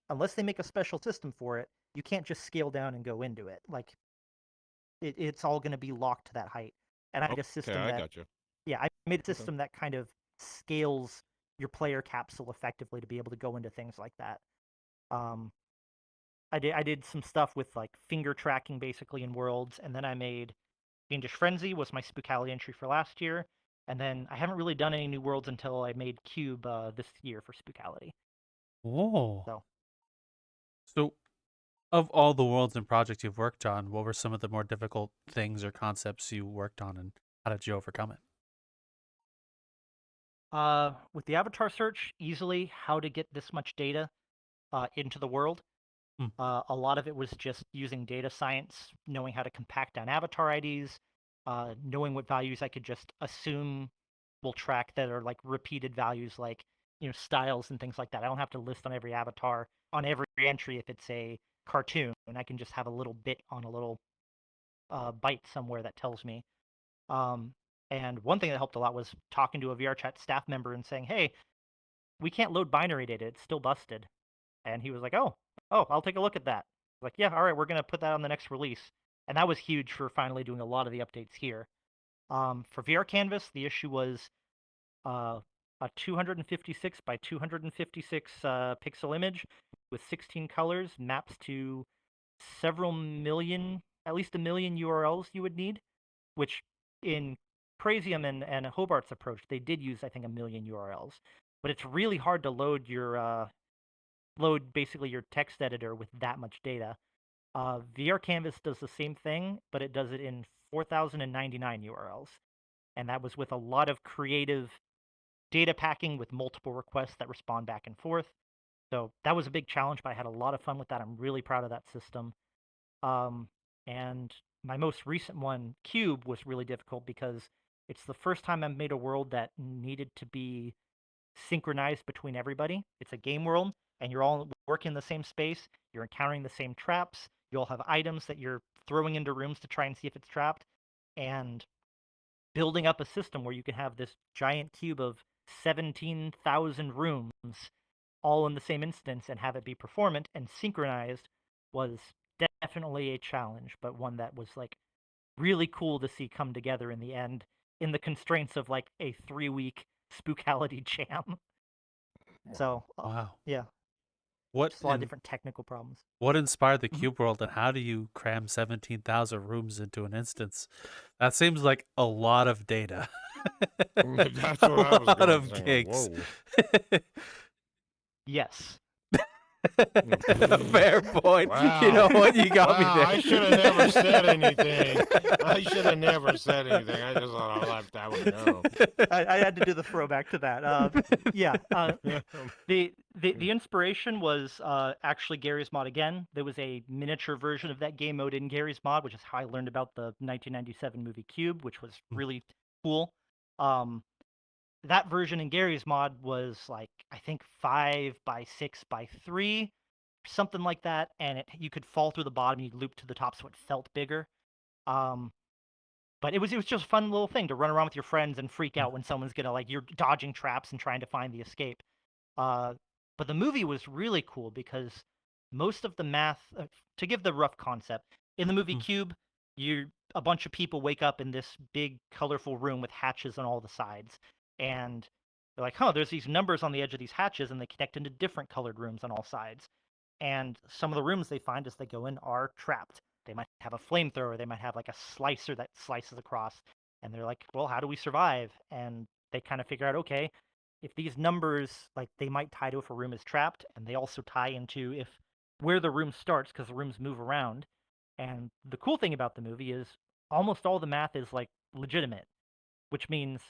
unless they make a special system for it, you can't just scale down and go into it. Like it's all going to be locked to that height. And I made a system Okay, I that got you. yeah, I made a system that kind of scales your player capsule effectively to be able to go into things like that. I did some stuff with like finger tracking basically in worlds, and then I made Fiendish Frenzy was my Spookality entry for last year, and then I haven't really done any new worlds until I made Cube this year for Spookality. Whoa. So So, of all the worlds and projects you've worked on, what were some of the more difficult things or concepts you worked on, and how did you overcome it? with the avatar search, easily how to get this much data into the world. Hmm. A lot of it was just using data science, knowing how to compact down avatar IDs, knowing what values I could just assume will track that are like repeated values, like styles and things like that. I don't have to list on every avatar on every entry if it's a cartoon, and I can just have a little bit on a little byte somewhere that tells me. And one thing that helped a lot was talking to a VRChat staff member and saying, "Hey, we can't load binary data; it's still busted." And he was like, "Oh, I'll take a look at that." I was like, "Yeah, all right, we're gonna put that on the next release." And that was huge for finally doing a lot of the updates here. For VRCanvas, the issue was a 256 by 256 pixel image with 16 colors maps to several million, at least a million URLs you would need, which in Crazium and Hobart's approach, they did use, I think, a million URLs. But it's really hard to load basically your text editor with that much data. VRCanvas does the same thing, but it does it in 4,099 URLs. And that was with a lot of creative data packing with multiple requests that respond back and forth. So that was a big challenge, but I had a lot of fun with that. I'm really proud of that system. And my most recent one, Cube, was really difficult because it's the first time I've made a world that needed to be synchronized between everybody. It's a game world, and you're all working in the same space. You're encountering the same traps. You all have items that you're throwing into rooms to try and see if it's trapped. And building up a system where you can have this giant cube of 17,000 rooms all in the same instance and have it be performant and synchronized was definitely a challenge, but one that was like really cool to see come together in the end in the constraints of like a 3-week Spookality jam. So Wow. yeah, What just a lot of different technical problems. What inspired the Cube world, and how do you cram 17,000 rooms into an instance? That seems like a lot of data. That's A what I was lot going of saying, like, gigs. whoa. Yes. Fair point. You know what? You got me there. I should have never said anything. I should have never said anything. I just thought I'll let that one go. I had to do the throwback to that. Yeah. The inspiration was actually Gary's mod again. There was a miniature version of that game mode in Gary's mod, which is how I learned about the 1997 movie Cube, which was really cool. That version in Gary's mod was like, I think 5 by 6 by 3, something like that, and you could fall through the bottom, you'd loop to the top, so it felt bigger. But it was just a fun little thing to run around with your friends and freak out when someone's gonna, like, you're dodging traps and trying to find the escape. But the movie was really cool because most of the math, to give the rough concept, in the movie Cube, a bunch of people wake up in this big, colorful room with hatches on all the sides. And they're like, there's these numbers on the edge of these hatches, and they connect into different colored rooms on all sides. And some of the rooms they find as they go in are trapped. They might have a flamethrower. They might have like a slicer that slices across. And they're like, well, how do we survive? And they kind of figure out, okay, if these numbers, like they might tie to if a room is trapped, and they also tie into if where the room starts because the rooms move around. And the cool thing about the movie is almost all the math is like legitimate, which means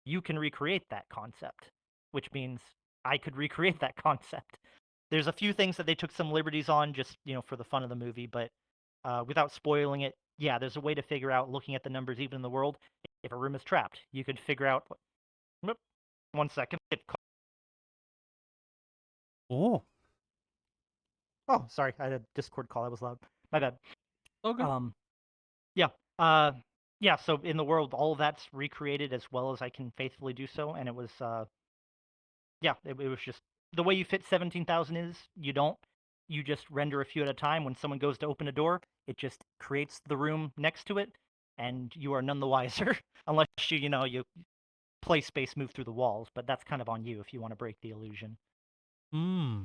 you can recreate that concept, which means I could recreate that concept. There's a few things that they took some liberties on just, for the fun of the movie, but without spoiling it, yeah, there's a way to figure out, looking at the numbers even in the world, if a room is trapped. You could figure out, whoop, 1 second. Oh, Oh, sorry, I had a Discord call. That was loud. My bad. okay. Yeah. Yeah, so in the world, all of that's recreated as well as I can faithfully do so, and it was, yeah, it was just the way you fit 17,000 is you just render a few at a time. When someone goes to open a door, it just creates the room next to it, and you are none the wiser unless you play space move through the walls, but that's kind of on you if you want to break the illusion. Hmm.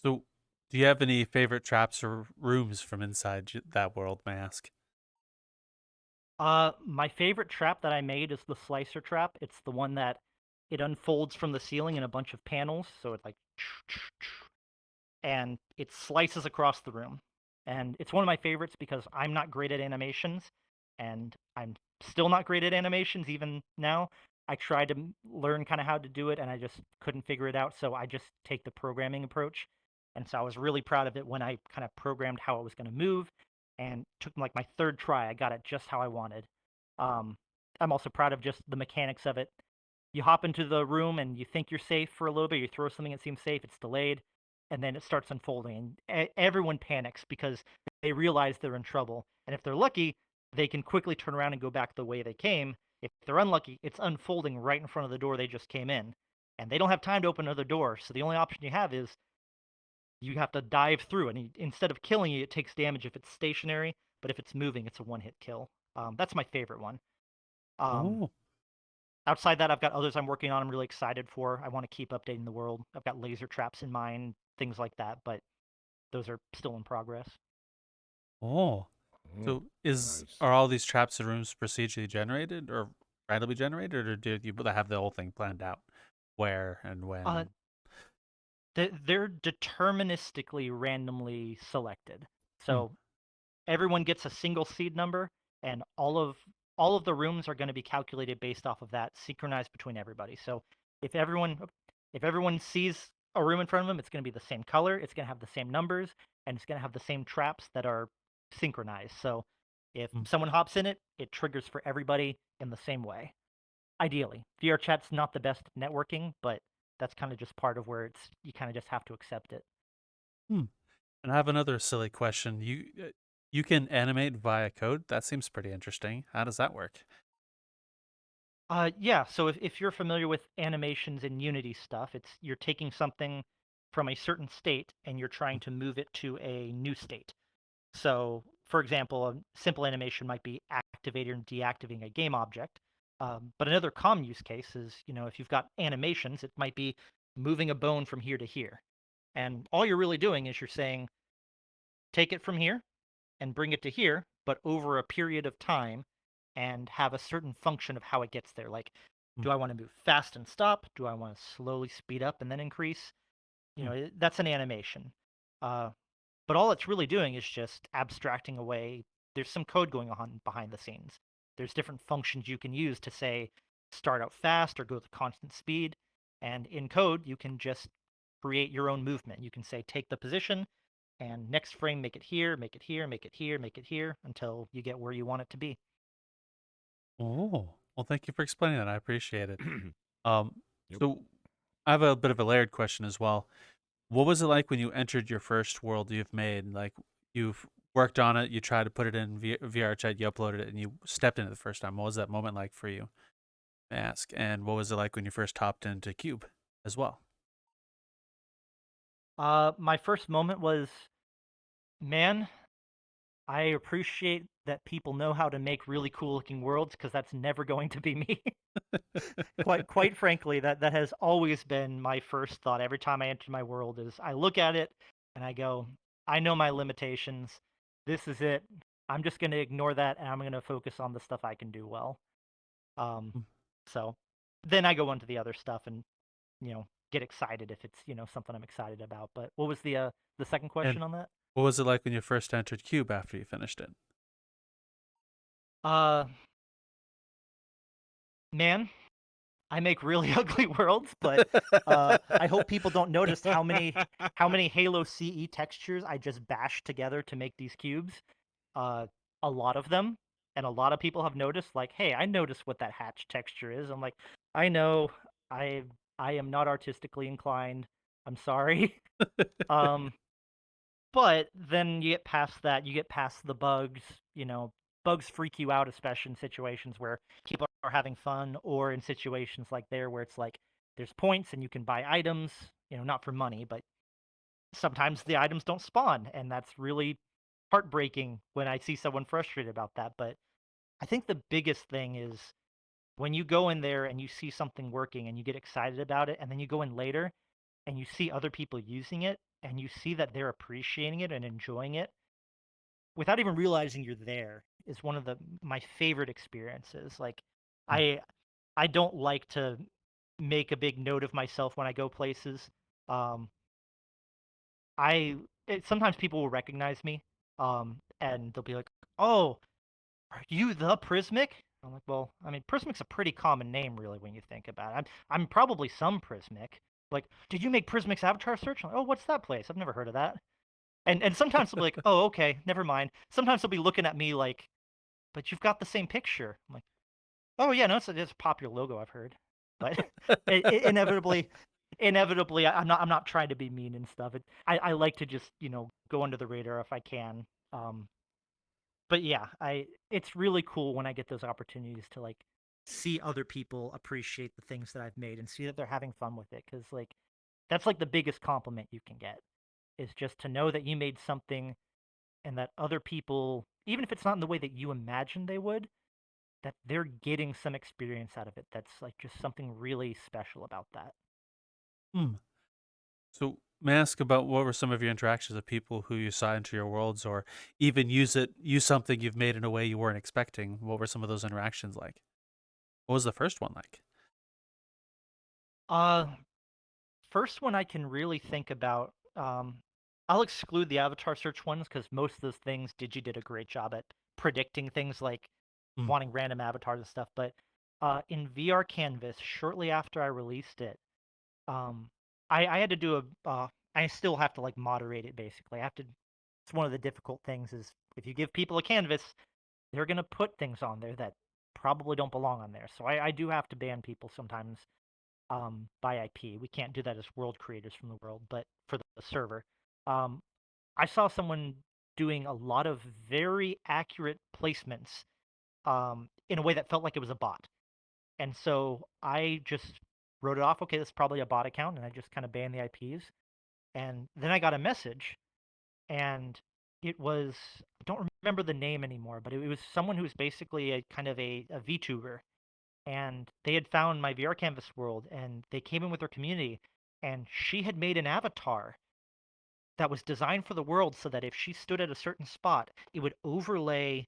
So, do you have any favorite traps or rooms from inside that world, may I ask? My favorite trap that I made is the slicer trap. It's the one that it unfolds from the ceiling in a bunch of panels, so it like and it slices across the room. And it's one of my favorites because I'm not great at animations, and I'm still not great at animations even now. I tried to learn kind of how to do it, and I just couldn't figure it out, so I just take the programming approach. And so I was really proud of it when I kind of programmed how it was going to move, and took like my third try. I got it just how I wanted. I'm also proud of just the mechanics of it. You hop into the room and you think you're safe for a little bit. You throw something that seems safe, it's delayed, and then it starts unfolding. And everyone panics because they realize they're in trouble. And if they're lucky, they can quickly turn around and go back the way they came. If they're unlucky, it's unfolding right in front of the door they just came in. And they don't have time to open another door. So the only option you have is you have to dive through. And instead of killing you, it takes damage if it's stationary. But if it's moving, it's a one-hit kill. That's my favorite one. Oh, Outside that, I've got others I'm working on. I'm really excited for. I want to keep updating the world. I've got laser traps in mind, things like that, but those are still in progress. oh. Mm, So, nice. are all these traps and rooms procedurally generated or randomly generated, or do you have the whole thing planned out, where and when? Uh, they're deterministically randomly selected. So everyone gets a single seed number, and all of the rooms are going to be calculated based off of that, synchronized between everybody. So if everyone sees a room in front of them, it's going to be the same color, it's going to have the same numbers, and it's going to have the same traps that are synchronized. So if someone hops in it, it triggers for everybody in the same way. Ideally, VRChat's not the best at networking, but that's kind of just part of where you kind of just have to accept it. And I have another silly question. You can animate via code? That seems pretty interesting. How does that work? Yeah, so if you're familiar with animations and Unity stuff, you're taking something from a certain state and you're trying to move it to a new state. So, for example, a simple animation might be activating and deactivating a game object. But another common use case is, if you've got animations, it might be moving a bone from here to here. And all you're really doing is you're saying, take it from here and bring it to here, but over a period of time, and have a certain function of how it gets there. Like, do I want to move fast and stop? Do I want to slowly speed up and then increase? That's an animation. But all it's really doing is just abstracting away. There's some code going on behind the scenes. There's different functions you can use to say start out fast or go to constant speed. And in code, you can just create your own movement. You can say take the position and next frame make it here, make it here, make it here, make it here until you get where you want it to be. Oh, well, thank you for explaining that. I appreciate it. Yep. So I have a bit of a layered question as well. What was it like when you entered your first world you've made? Like, you've worked on it, you tried to put it in VRChat, you uploaded it, and you stepped in it the first time. What was that moment like for you? May I ask? And what was it like when you first hopped into Cube as well? My first moment was, man, I appreciate that people know how to make really cool looking worlds because that's never going to be me. Quite frankly, that has always been my first thought every time I enter my world is I look at it and I go, I know my limitations. this is it. I'm just gonna ignore that, and I'm gonna focus on the stuff I can do well. Mm. So then I go on to the other stuff and get excited if it's something I'm excited about. But what was the second And question on that? what was it like when you first entered Cube after you finished it? Man, I make really ugly worlds, but I hope people don't notice how many Halo CE textures I just bashed together to make these cubes. A lot of them, and a lot of people have noticed, like, hey, I noticed what that hatch texture is. I'm like, I know, I I am not artistically inclined. I'm sorry. um, but then you get past that, you get past the bugs. Bugs freak you out, especially in situations where people are having fun, or in situations like there where it's like there's points and you can buy items, not for money, but sometimes the items don't spawn, and that's really heartbreaking when I see someone frustrated about that. But I think the biggest thing is when you go in there and you see something working and you get excited about it, and then you go in later and you see other people using it and you see that they're appreciating it and enjoying it without even realizing you're there, is one of my favorite experiences. Like, Mm. I I don't like to make a big note of myself when I go places. Um, sometimes people will recognize me, and they'll be like, "Oh, are you the Prismic?" I'm like, "Well, I mean, Prismic's a pretty common name, really, when you think about it. I'm probably some Prismic. Like, did you make Prismic's avatar search? I'm like, oh, what's that place? I've never heard of that." And sometimes they'll be like, "Oh, okay, never mind." Sometimes they'll be looking at me like, "But you've got the same picture." I'm like, "Oh yeah, no, it's a popular logo, I've heard." But inevitably, I'm not trying to be mean and stuff. I like to just go under the radar if I can. Um, but yeah, it's really cool when I get those opportunities to like see other people appreciate the things that I've made and see that they're having fun with it, because like that's like the biggest compliment you can get, is just to know that you made something and that other people, even if it's not in the way that you imagined they would, that they're getting some experience out of it. That's like just something really special about that. Hmm. So, may I ask about what were some of your interactions with people who you saw into your worlds, or even use something you've made in a way you weren't expecting? What were some of those interactions like? What was the first one like? Uh, First one I can really think about. I'll exclude the avatar search ones because most of those things, Digi did a great job at predicting things like Mm. wanting random avatars and stuff. But in VRCanvas, shortly after I released it, um, I had to do I still have to like moderate it basically. I have to. It's one of the difficult things is if you give people a canvas, they're gonna put things on there that probably don't belong on there. So I do have to ban people sometimes by IP. We can't do that as world creators from the world, but for the server. Um, I saw someone doing a lot of very accurate placements in a way that felt like it was a bot. And so I just wrote it off. Okay, that's probably a bot account. And I just kind of banned the IPs. And then I got a message, and it was, I don't remember the name anymore, but it was someone who was basically a kind of a VTuber, and they had found my VR Canvas world, and they came in with their community, and she had made an avatar that was designed for the world so that if she stood at a certain spot, it would overlay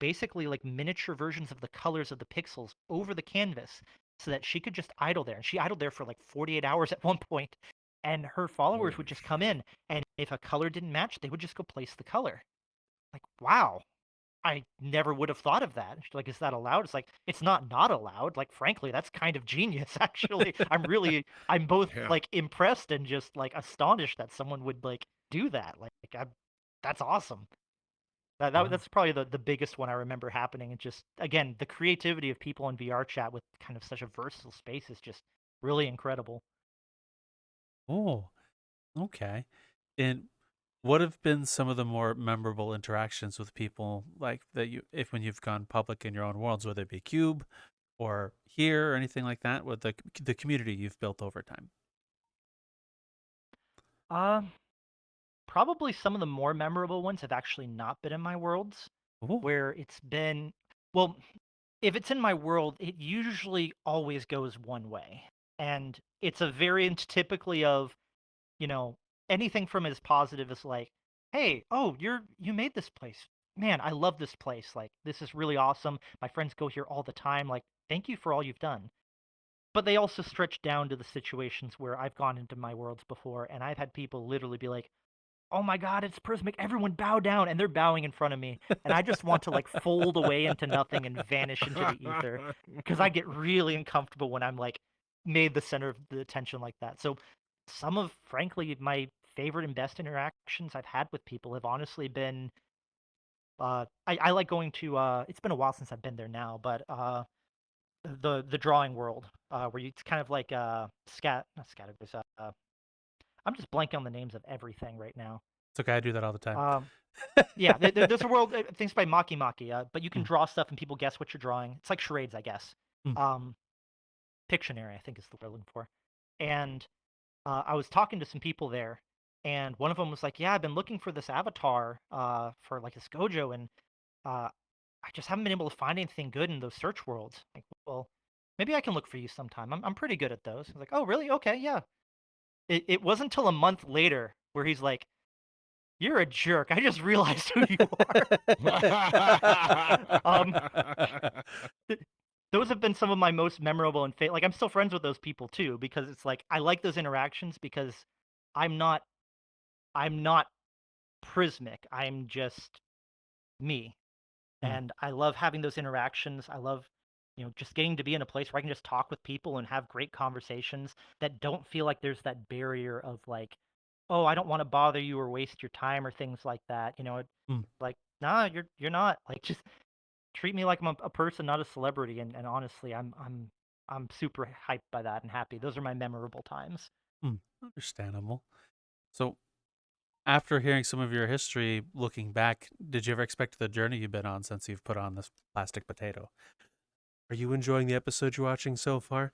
basically like miniature versions of the colors of the pixels over the canvas so that she could just idle there. And she idled there for like 48 hours at one point, and her followers would Holy just come shit. in, and if a color didn't match, they would just go place the color. Like, wow, I never would have thought of that. She's like, "Is that allowed?" It's like, it's not allowed. Like, frankly, that's kind of genius, actually. I'm both Yeah. like impressed and just like astonished that someone would like do that. Like, that's awesome. Wow. That's probably the biggest one I remember happening. And just again, the creativity of people in VR chat with kind of such a versatile space is just really incredible. Oh, okay. And what have been some of the more memorable interactions with people like that if when you've gone public in your own worlds, whether it be Cube or here or anything like that, with the community you've built over time? Uh, Probably some of the more memorable ones have actually not been in my worlds, Oh, where it's been, well, if it's in my world, it usually always goes one way. And it's a variant typically of, you know, anything from as positive as like, "Hey, oh, you made this place. Man, I love this place. Like, this is really awesome. My friends go here all the time. Like, thank you for all you've done." But they also stretch down to the situations where I've gone into my worlds before, and I've had people literally be like, "Oh my God, it's Prismic! Everyone bow down!" And they're bowing in front of me, and I just want to like fold away into nothing and vanish into the ether because I get really uncomfortable when I'm like made the center of the attention like that. So some of, frankly, my favorite and best interactions I've had with people have honestly been I like going to it's been a while since I've been there now, but the drawing world where it's kind of like not scatters I'm just blanking on the names of everything right now. It's okay. I do that all the time. Yeah, there's a world things by Maki Maki, but you can Mm. draw stuff and people guess what you're drawing. It's like charades, I guess. Mm. Pictionary, I think is the word I'm looking for. And I was talking to some people there, and one of them was like, "Yeah, I've been looking for this avatar for like this Gojo, and uh, I just haven't been able to find anything good in those search worlds." Like, well, maybe I can look for you sometime. I'm pretty good at those. I was like, "Oh, really? Okay, yeah." It wasn't until a month later where he's like, "You're a jerk. I just realized who you are." Those have been some of my most memorable and like I'm still friends with those people too because it's like I like those interactions because I'm not I'm not Prismic. I'm just me. Mm. And I love having those interactions. I love, just getting to be in a place where I can just talk with people and have great conversations that don't feel like there's that barrier of like, oh, I don't want to bother you or waste your time or things like that. Mm. Like, nah, you're not. Like, just treat me like I'm a person, not a celebrity. And honestly, I'm super hyped by that and happy. Those are my memorable times. Understandable. So, after hearing some of your history, looking back, did you ever expect the journey you've been on since you've put on this plastic potato? Are you enjoying the episodes you're watching so far?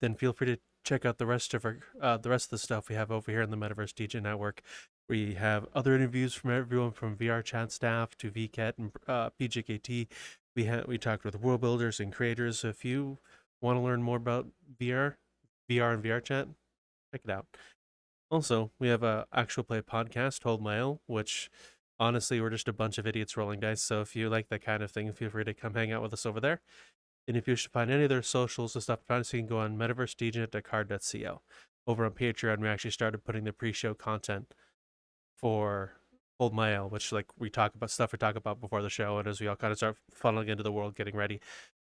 Then feel free to check out the rest of the stuff we have over here in the Metaverse Degen network. We have other interviews from everyone from VRchat staff to VCAT and PJKT. We talked with world builders and creators. So if you want to learn more about VR and VRchat, check it out. Also, we have a actual play podcast, Hold My L, which honestly we're just a bunch of idiots rolling dice. So if you like that kind of thing, feel free to come hang out with us over there. And if you should find any other socials and stuff, you can go on metaversedegen.card.co. Over on Patreon, we actually started putting the pre-show content for Hold My L, which like we talk about before the show, and as we all kind of start funneling into the world, getting ready.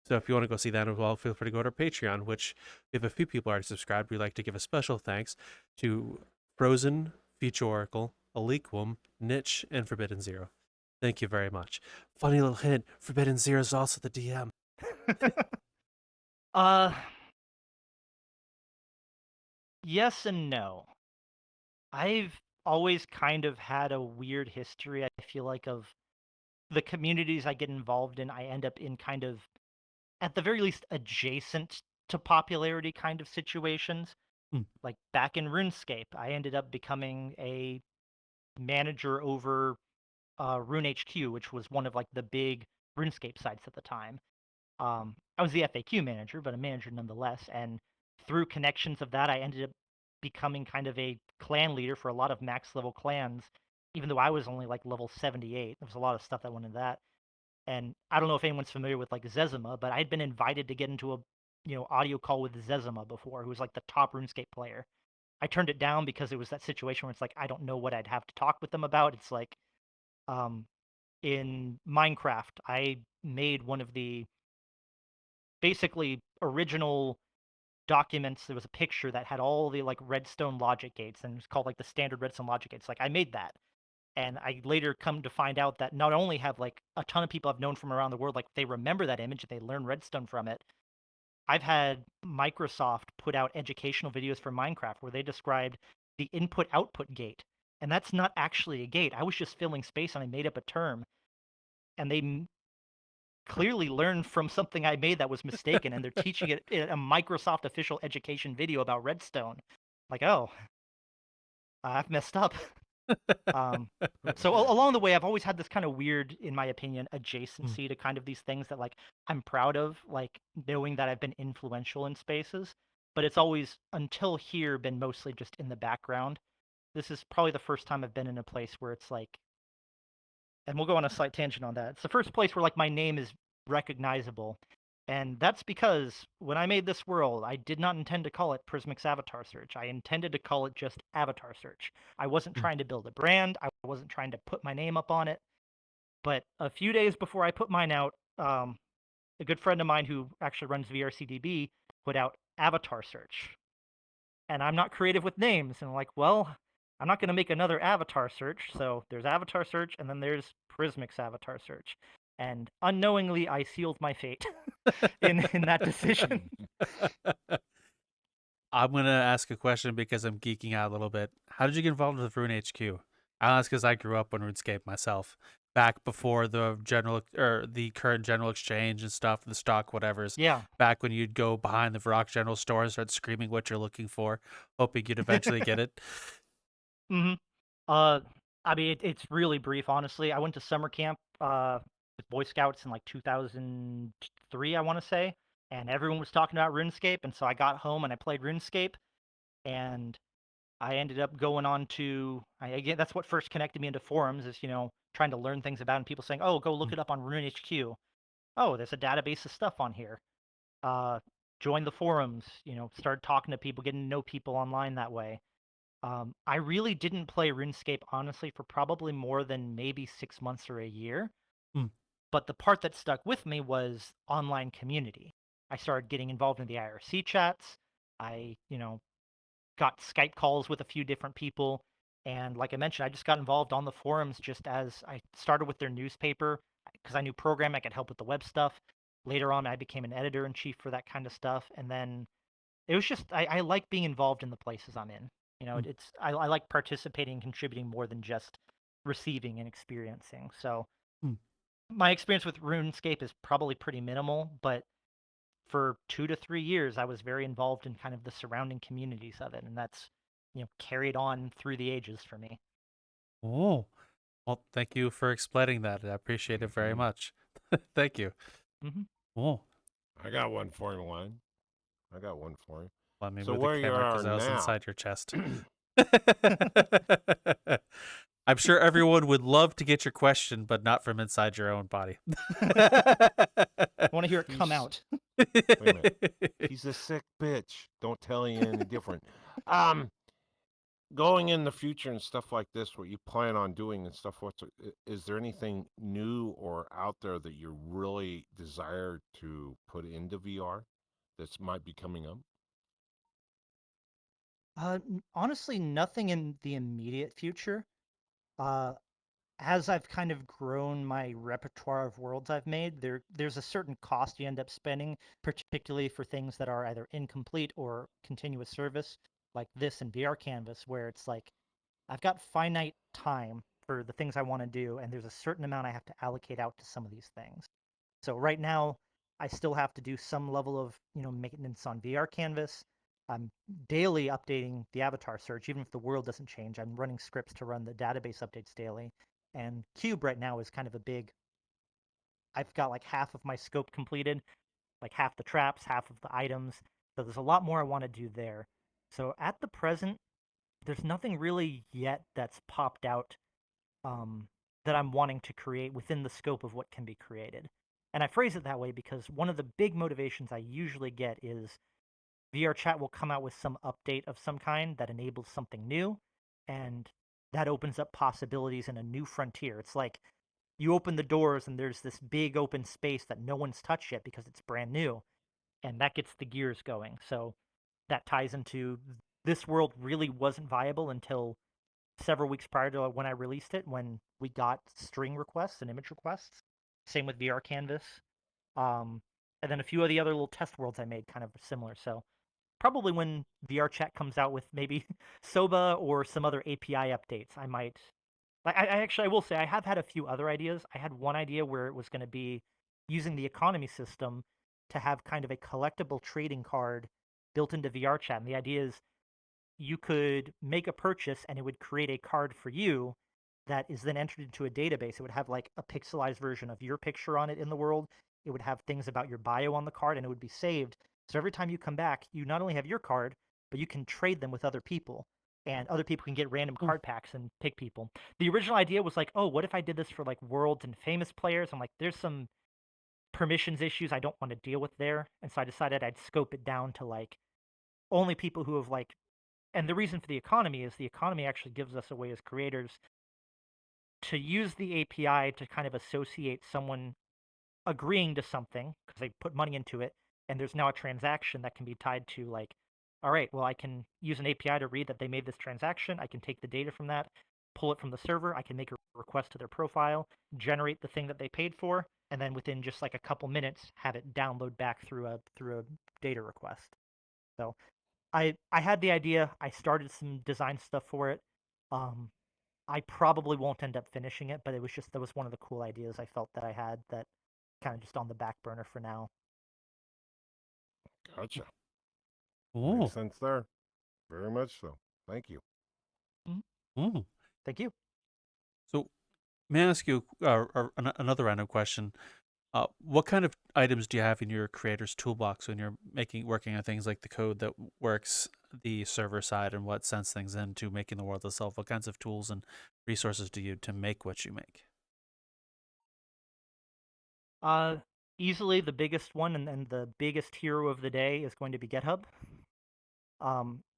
So if you want to go see that as well, feel free to go to our Patreon, which we have a few people already subscribed. We'd like to give a special thanks to Frozen, Future Oracle, Aliquum, Niche, and Forbidden Zero. Thank you very much. Funny little hint, Forbidden Zero is also the DM. Yes and no. I've always kind of had a weird history, I feel like, of the communities I get involved in. I end up in kind of, at the very least, adjacent to popularity kind of situations. Hmm. Like back in RuneScape, I ended up becoming a manager over Rune HQ, which was one of like the big RuneScape sites at the time. I was the FAQ manager, but a manager nonetheless. And through connections of that, I ended up becoming kind of a clan leader for a lot of max level clans, even though I was only like level 78. There was a lot of stuff that went into that. And I don't know if anyone's familiar with like Zezima, but I'd been invited to get into a audio call with Zezima before, who was like the top RuneScape player. I turned it down because it was that situation where it's like I don't know what I'd have to talk with them about. It's like in Minecraft, I made one of the basically original documents. There was a picture that had all the like redstone logic gates, and it was called like the standard redstone logic gates. Like I made that, and I later come to find out that not only have like a ton of people I've known from around the world, like they remember that image, they learn redstone from it. I've had Microsoft put out educational videos for Minecraft where they described the input output gate, and that's not actually a gate. I was just filling space and I made up a term, and they clearly learned from something I made that was mistaken, and they're teaching it in a Microsoft official education video about redstone. Like, oh, I've messed up. So along the way, I've always had this kind of weird, in my opinion, adjacency to kind of these things that like I'm proud of, like knowing that I've been influential in spaces. But it's always until here been mostly just in the background. This is probably the first time I've been in a place where it's like and we'll go on a slight tangent on that. It's the first place where like my name is recognizable. And that's because when I made this world, I did not intend to call it Prismics Avatar Search. I intended to call it just Avatar Search. I wasn't Mm. trying to build a brand. I wasn't trying to put my name up on it. But a few days before I put mine out, a good friend of mine who actually runs VRCDB put out Avatar Search. And I'm not creative with names. And I'm like, well, I'm not going to make another Avatar Search. So there's Avatar Search, and then there's Prismics Avatar Search. And unknowingly, I sealed my fate in that decision. I'm gonna ask a question because I'm geeking out a little bit. How did you get involved with Rune HQ? I'll ask because I grew up on RuneScape myself, back before the general or the current general exchange and stuff, the stock whatever's. Yeah. Back when you'd go behind the Vrchat general store and start screaming what you're looking for, hoping you'd eventually get it. Mm-hmm. I mean, it's really brief, honestly. I went to summer camp with Boy Scouts in like 2003, I want to say, and everyone was talking about RuneScape, and so I got home and I played RuneScape, and I ended up going on to again. That's what first connected me into forums, is trying to learn things about it, and people saying, "Oh, go look it up on Rune HQ." Oh, there's a database of stuff on here. Join the forums. Start talking to people, getting to know people online that way. I really didn't play RuneScape, honestly, for probably more than maybe 6 months or a year. Mm. But the part that stuck with me was online community. I started getting involved in the IRC chats. I, got Skype calls with a few different people. And like I mentioned, I just got involved on the forums just as I started with their newspaper because I knew programming, I could help with the web stuff. Later on, I became an editor-in-chief for that kind of stuff. And then it was just, I like being involved in the places I'm in. I like participating and contributing more than just receiving and experiencing. So Hmm. my experience with RuneScape is probably pretty minimal, but for 2 to 3 years, I was very involved in kind of the surrounding communities of it, and that's carried on through the ages for me. Oh, well, thank you for explaining that. I appreciate it very much. Thank you. Mm-hmm. Oh, I got one for you, Juan. I got one for you. let me So move where the you camera are because I was now- inside your chest. I'm sure everyone would love to get your question, but not from inside your own body. I want to hear it come He's- out. Wait a minute. He's a sick bitch. Don't tell you any different. Going in the future and stuff like this, what you plan on doing and stuff, is there anything new or out there that you really desire to put into VR that might be coming up? Honestly, nothing in the immediate future. As I've kind of grown my repertoire of worlds I've made, there's a certain cost you end up spending, particularly for things that are either incomplete or continuous service, like this in VRCanvas, where it's like I've got finite time for the things I want to do, and there's a certain amount I have to allocate out to some of these things. So right now, I still have to do some level of maintenance on VRCanvas. I'm daily updating the avatar search, even if the world doesn't change. I'm running scripts to run the database updates daily. And Cube right now is kind of a big. I've got like half of my scope completed, like half the traps, half of the items. So there's a lot more I want to do there. So at the present, there's nothing really yet that's popped out that I'm wanting to create within the scope of what can be created. And I phrase it that way because one of the big motivations I usually get is VRChat will come out with some update of some kind that enables something new, and that opens up possibilities in a new frontier. It's like you open the doors and there's this big open space that no one's touched yet because it's brand new, and that gets the gears going. So that ties into this world really wasn't viable until several weeks prior to when I released it, when we got string requests and image requests. Same with VRCanvas. And then a few of the other little test worlds I made kind of similar. So probably when VRChat comes out with maybe SOBA or some other API updates, I might. I will say I have had a few other ideas. I had one idea where it was going to be using the economy system to have kind of a collectible trading card built into VRChat. And the idea is you could make a purchase and it would create a card for you that is then entered into a database. It would have like a pixelized version of your picture on it in the world. It would have things about your bio on the card, and it would be saved. So every time you come back, you not only have your card, but you can trade them with other people. and other people can get random Hmm. card packs and pick people. The original idea was like, oh, what if I did this for like worlds and famous players? I'm like, there's some permissions issues I don't want to deal with there, and so I decided I'd scope it down to like only people who have like. And the reason for the economy is the economy actually gives us a way as creators to use the API to kind of associate someone agreeing to something because they put money into it, and there's now a transaction that can be tied to like, all right, well, I can use an API to read that they made this transaction. I can take the data from that, pull it from the server. I can make a request to their profile, generate the thing that they paid for, and then within just like a couple minutes, have it download back through a data request. So I had the idea. I started some design stuff for it. Um, I probably won't end up finishing it, but it was just that was one of the cool ideas I felt that I had that kind of just on the back burner for now. Gotcha. Oh, Makes sense there. Very much so. Thank you. oh. Thank you. So, may I ask you another random question? What kind of items do you have in your creator's toolbox when you're working on things like the code that works the server side and what sends things into making the world itself? What kinds of tools and resources do you to make what you make? Easily the biggest one and the biggest hero of the day is going to be GitHub.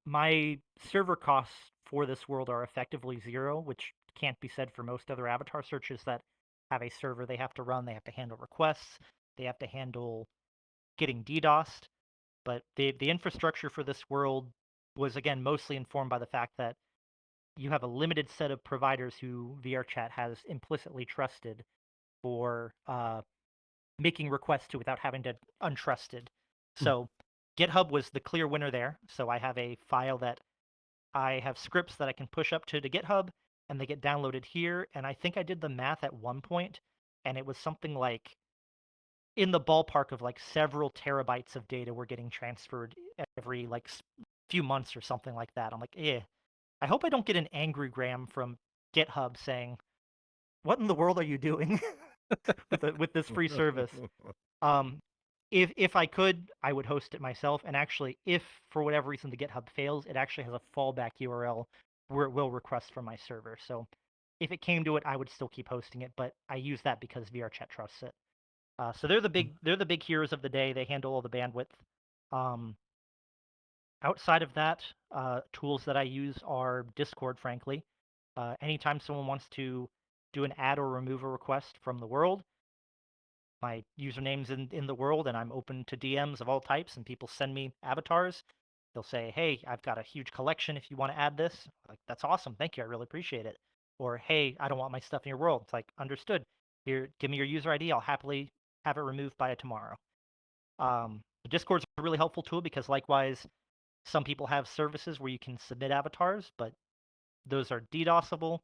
My server costs for this world are effectively zero, which can't be said for most other avatar searches that have a server they have to run. They have to handle requests. They have to handle getting DDoSed. But the infrastructure for this world was, again, mostly informed by the fact that you have a limited set of providers who VRChat has implicitly trusted for making requests to without having to untrusted. So GitHub was the clear winner there. So I have a file that I have scripts that I can push up to GitHub, and they get downloaded here. And I think I did the math at one point, and it was something like in the ballpark of like several terabytes of data were getting transferred every like few months or something like that. I'm like, I hope I don't get an angry gram from GitHub saying, "What in the world are you doing with this free service?" If I could, I would host it myself. And actually, if for whatever reason the GitHub fails, it actually has a fallback URL where it will request from my server. So if it came to it, I would still keep hosting it, but I use that because VRChat trusts it. So they're the big heroes of the day. They handle all the bandwidth. Outside of that, tools that I use are Discord, frankly. Anytime someone wants to do an add or remove a request from the world, my username's in the world, and I'm open to DMs of all types, and people send me avatars. They'll say, hey, I've got a huge collection if you want to add this. Like, that's awesome. Thank you. I really appreciate it. Or, hey, I don't want my stuff in your world. It's like, understood. Here, give me your user ID. I'll happily have it removed by tomorrow. Discord's a really helpful tool because, likewise, some people have services where you can submit avatars, but those are DDoSable,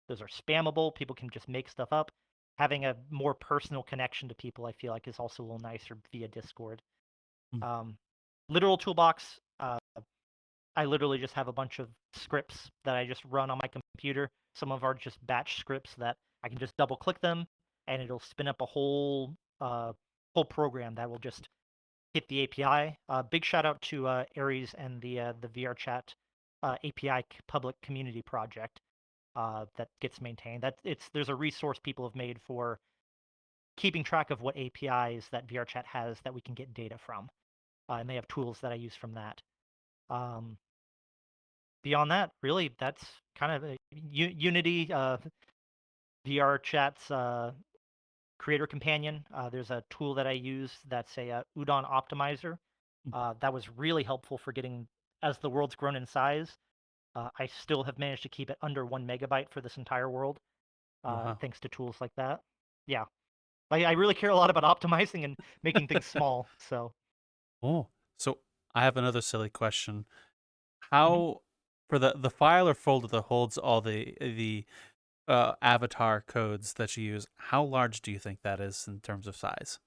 those are spammable. People can just make stuff up. Having a more personal connection to people, I feel like, is also a little nicer via Discord. Literal toolbox, I literally just have a bunch of scripts that I just run on my computer. Some of are just batch scripts that I can just double click them, and it'll spin up a whole program that will just hit the API. Big shout out to Aries and the VRChat API public community project that gets maintained. There's a resource people have made for keeping track of what APIs that VRChat has that we can get data from, and they have tools that I use from that. Beyond that, really, that's kind of Unity, VRChat's creator companion. There's a tool that I use that's a Udon optimizer. That was really helpful for getting, as the world's grown in size, I still have managed to keep it under 1 megabyte for this entire world, thanks to tools like that. Yeah, I really care a lot about optimizing and making things small. So, so I have another silly question. How, for the file or folder that holds all the avatar codes that you use, how large do you think that is in terms of size?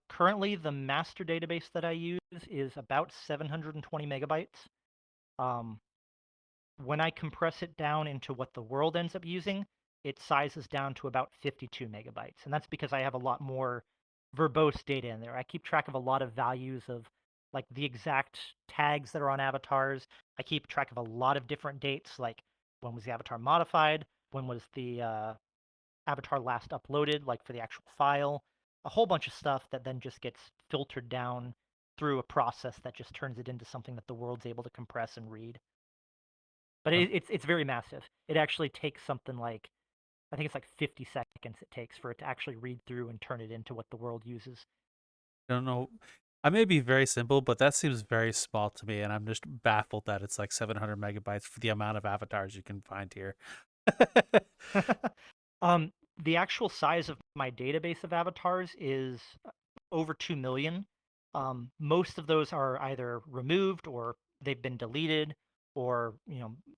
currently, the master database that I use is about 720 megabytes. When I compress it down into what the world ends up using, it sizes down to about 52 megabytes. And that's because I have a lot more verbose data in there. I keep track of a lot of values of like the exact tags that are on avatars. I keep track of a lot of different dates, like when was the avatar modified, when was the avatar last uploaded, like for the actual file, a whole bunch of stuff that then just gets filtered down through a process that just turns it into something that the world's able to compress and read. But Oh, it's very massive. It actually takes something like, I think it's like 50 seconds it takes for it to actually read through and turn it into what the world uses. I don't know. I may be very simple, but that seems very small to me, and I'm just baffled that it's like 700 megabytes for the amount of avatars you can find here. um, the actual size of my database of avatars is over 2 million. Most of those are either removed or they've been deleted or,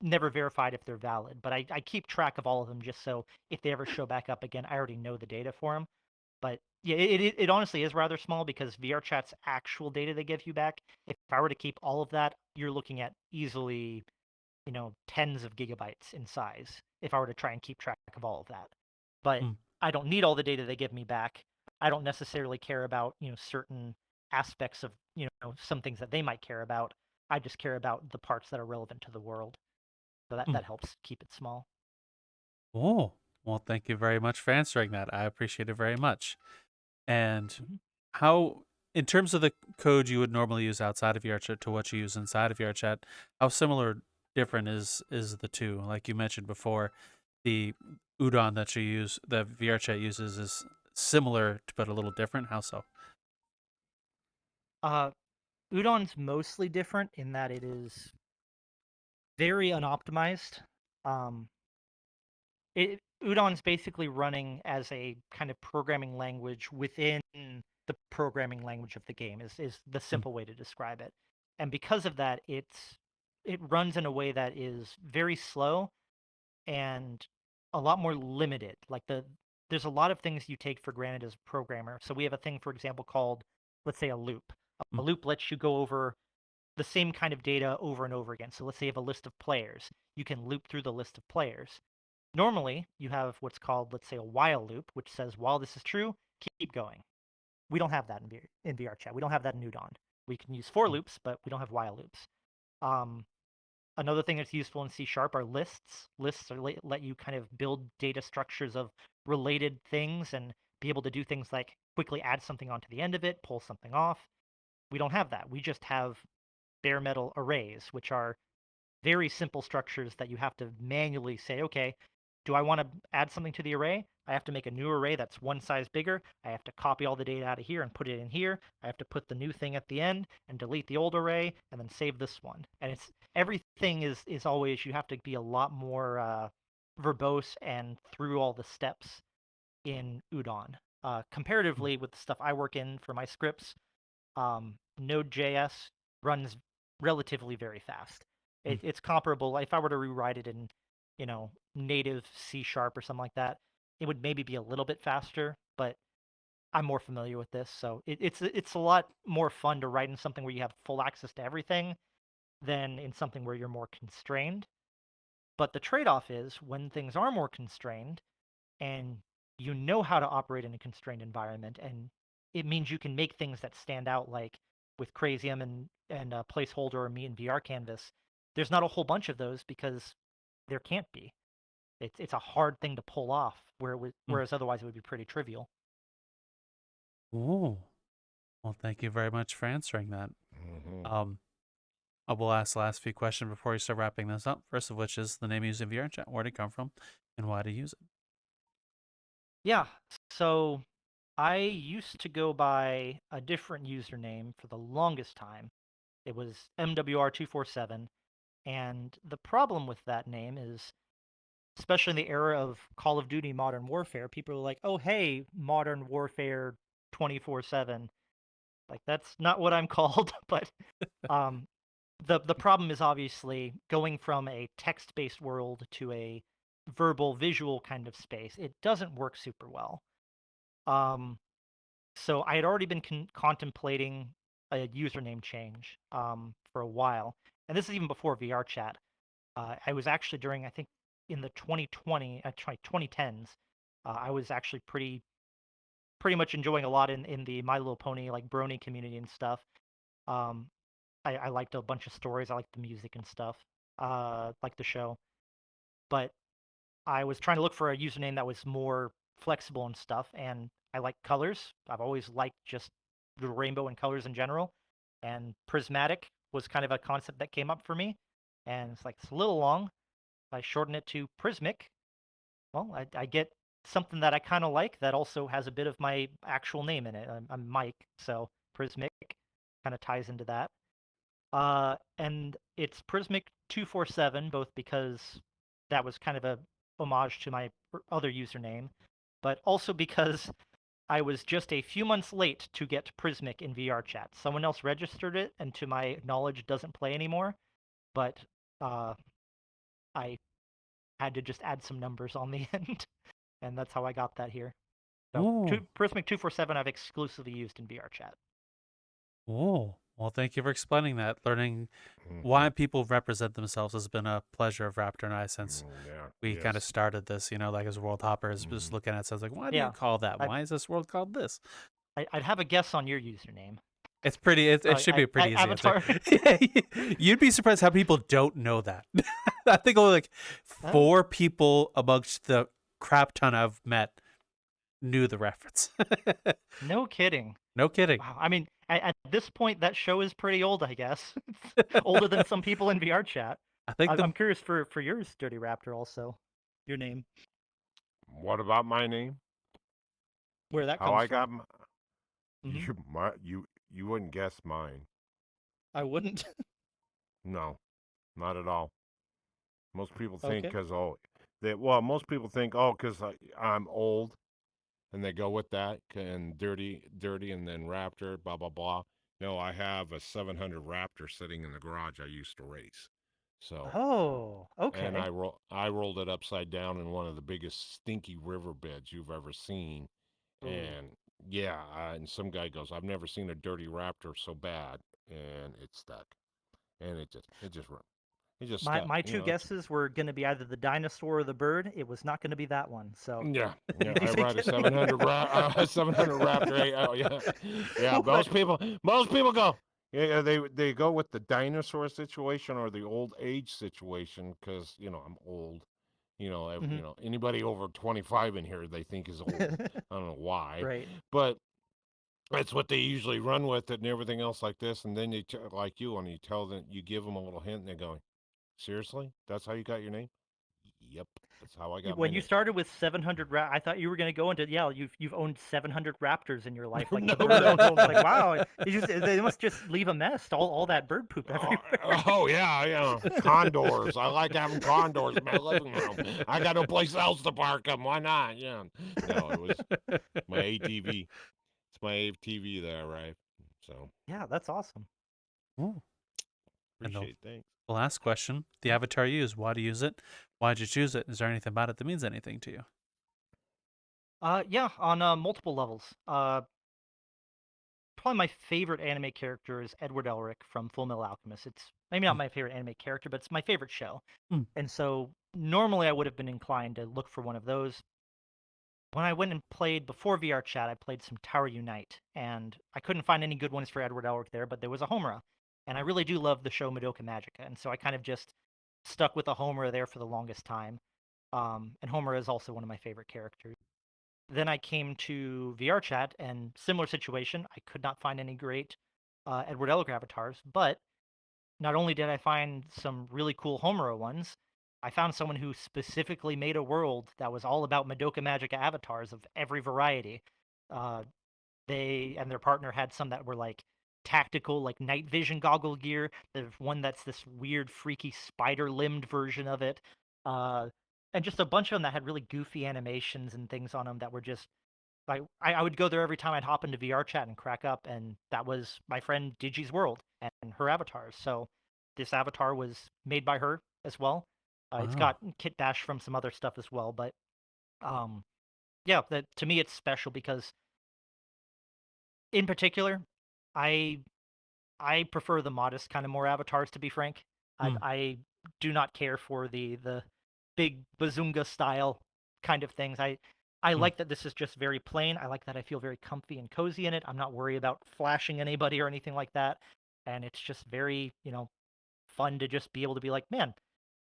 never verified if they're valid. But I keep track of all of them just so if they ever show back up again, I already know the data for them. But yeah, it honestly is rather small because VRChat's actual data they give you back, if I were to keep all of that, you're looking at easily, tens of gigabytes in size if I were to try and keep track of all of that. But Mm. I don't need all the data they give me back. I don't necessarily care about, certain aspects of, some things that they might care about. I just care about the parts that are relevant to the world. So that, Mm. that helps keep it small. Oh, well, thank you very much for answering that. I appreciate it very much. And Mhm. how, in terms of the code you would normally use outside of VRChat to what you use inside of VRChat, how similar, different is the two? Like you mentioned before, the udon that you use, that VRChat uses, is similar but a little different. How so? Uh, Udon's mostly different in that it is very unoptimized. Um, Udon's basically running as a kind of programming language within the programming language of the game is the Mm. simple way to describe it. And because of that, it runs in a way that is very slow and a lot more limited. There's a lot of things you take for granted as a programmer. So we have a thing, for example, called, let's say, a loop. A Mm. loop lets you go over the same kind of data over and over again. So let's say you have a list of players. You can loop through the list of players. Normally, you have what's called, let's say, a while loop, which says, while this is true, keep going. We don't have that in VRChat. We don't have that in Udon. We can use for Mm. loops, but we don't have while loops. Um, Another thing that's useful in C# are lists. Lists let you kind of build data structures of related things and be able to do things like quickly add something onto the end of it, pull something off. We don't have that. We just have bare metal arrays, which are very simple structures that you have to manually say, okay, do I want to add something to the array? I have to make a new array that's one size bigger. I have to copy all the data out of here and put it in here. I have to put the new thing at the end and delete the old array and then save this one. And it's everything is always, you have to be a lot more verbose and through all the steps in Udon. Mm. Comparatively with the stuff I work in for my scripts, Node.js runs relatively very fast. Mm. It's comparable. If I were to rewrite it in, native C# or something like that, it would maybe be a little bit faster, but I'm more familiar with this, so it's a lot more fun to write in something where you have full access to everything than in something where you're more constrained. But the trade-off is when things are more constrained and you know how to operate in a constrained environment, and it means you can make things that stand out, like with Crazium and Placeholder or me and VRCanvas. There's not a whole bunch of those because there can't be. It's a hard thing to pull off, Mm. whereas otherwise it would be pretty trivial. Oh, well, thank you very much for answering that. Hmm. Um, I will ask the last few questions before we start wrapping this up. First of which is the name used in VRChat. Where did it come from, and why to use it? Yeah, so I used to go by a different username for the longest time. It was MWR247, and the problem with that name is, especially in the era of Call of Duty Modern Warfare, people are like, "Oh, hey, Modern Warfare 24/7." Like that's not what I'm called, but um, the problem is obviously going from a text-based world to a verbal visual kind of space. It doesn't work super well. Um, so I had already been contemplating a username change for a while, and this is even before VRChat. I was actually during, I think, in the 2010s, I was actually pretty much enjoying a lot in the My Little Pony like Brony community and stuff. Um, I liked a bunch of stories. I liked the music and stuff. Like the show, but I was trying to look for a username that was more flexible and stuff, and I like colors. I've always liked just the rainbow and colors in general, and prismatic was kind of a concept that came up for me, and it's like it's a little long. If I shorten it to Prismic, well, I get something that I kind of like that also has a bit of my actual name in it. I'm Mike, so Prismic kind of ties into that. And it's Prismic247, both because that was kind of a homage to my other username, but also because I was just a few months late to get Prismic in VRChat. Someone else registered it, and to my knowledge, doesn't play anymore. But I had to just add some numbers on the end, and that's how I got that here. So Ooh. Prismic247 I've exclusively used in VRChat. Oh, well, thank you for explaining that. Learning why people represent themselves has been a pleasure of Raptor and I since we kind of started this, like as World Hoppers, just looking at it, says like, why do you call that? Why is this world called this? I'd have a guess on your username. It's pretty, it should be a pretty easy Avatar. answer. You'd be surprised how people don't know that. I think only like 4 people amongst the crap ton I've met knew the reference. No kidding. No kidding. Wow. I mean, at this point, that show is pretty old, I guess. It's older than some people in VRChat. I think I'm curious for yours, Dirty Raptor, also. Your name. What about my name? Where that How comes I got from. you wouldn't guess mine. I wouldn't. No, not at all. Most people think Okay. because most people think because I'm old, and they go with that and dirty, and then Raptor, blah blah blah. No, I have a 700 Raptor sitting in the garage. I used to race, so Oh, okay. and I rolled it upside down in one of the biggest stinky riverbeds you've ever seen, and and some guy goes, I've never seen a dirty Raptor so bad, and it stuck, and it just stuck. My two guesses were going to be either the dinosaur or the bird. It was not going to be that one. So Yeah, I ride a 700 Raptor. Yeah. Most people go. Yeah, they go with the dinosaur situation or the old age situation because I'm old. Anybody over 25 in here they think is old. I don't know why, right. But that's what they usually run with it and everything else like this. And then like you, when you tell them, you give them a little hint, and they're going, seriously? That's how you got your name? Yep, that's how I got When my you name. started with 700 I thought you were going to go into you've owned 700 Raptors in your life. Like No. Like wow, they must just leave a mess. All that bird poop everywhere. Oh yeah, condors. I like having condors in my living room. I got no place else to park them. Why not? Yeah. No, it was my ATV. It's my ATV that I arrived. So yeah, that's awesome. Ooh. Appreciate it. Thanks. The last question: the avatar you use. Why do you use it? Why did you choose it? Is there anything about it that means anything to you? Yeah, on multiple levels. Probably my favorite anime character is Edward Elric from Full Metal Alchemist. It's maybe not my favorite anime character, but it's my favorite show. And so normally I would have been inclined to look for one of those. When I went and played before VRChat, I played some Tower Unite, and I couldn't find any good ones for Edward Elric there, but there was a Homura. And I really do love the show Madoka Magica, and so I kind of just stuck with a Homura there for the longest time. And Homura is also one of my favorite characters. Then I came to VRChat, and similar situation. I could not find any great Edward Elric avatars, but not only did I find some really cool Homura ones, I found someone who specifically made a world that was all about Madoka Magica avatars of every variety. They and their partner had some that were like tactical, like night vision goggle gear. There's one that's this weird, freaky spider-limbed version of it. And just a bunch of them that had really goofy animations and things on them that were just like I would go there every time I'd hop into VRChat and crack up, and that was my friend Digi's world and her avatars. So this avatar was made by her as well. It's got Kit Bash from some other stuff as well, but yeah, to me it's special because in particular, I prefer the modest kind of more avatars, to be frank. I do not care for the big bazunga style kind of things. I like that this is just very plain. I like that I feel very comfy and cozy in it. I'm not worried about flashing anybody or anything like that. and it's just very, fun to just be able to be like, man,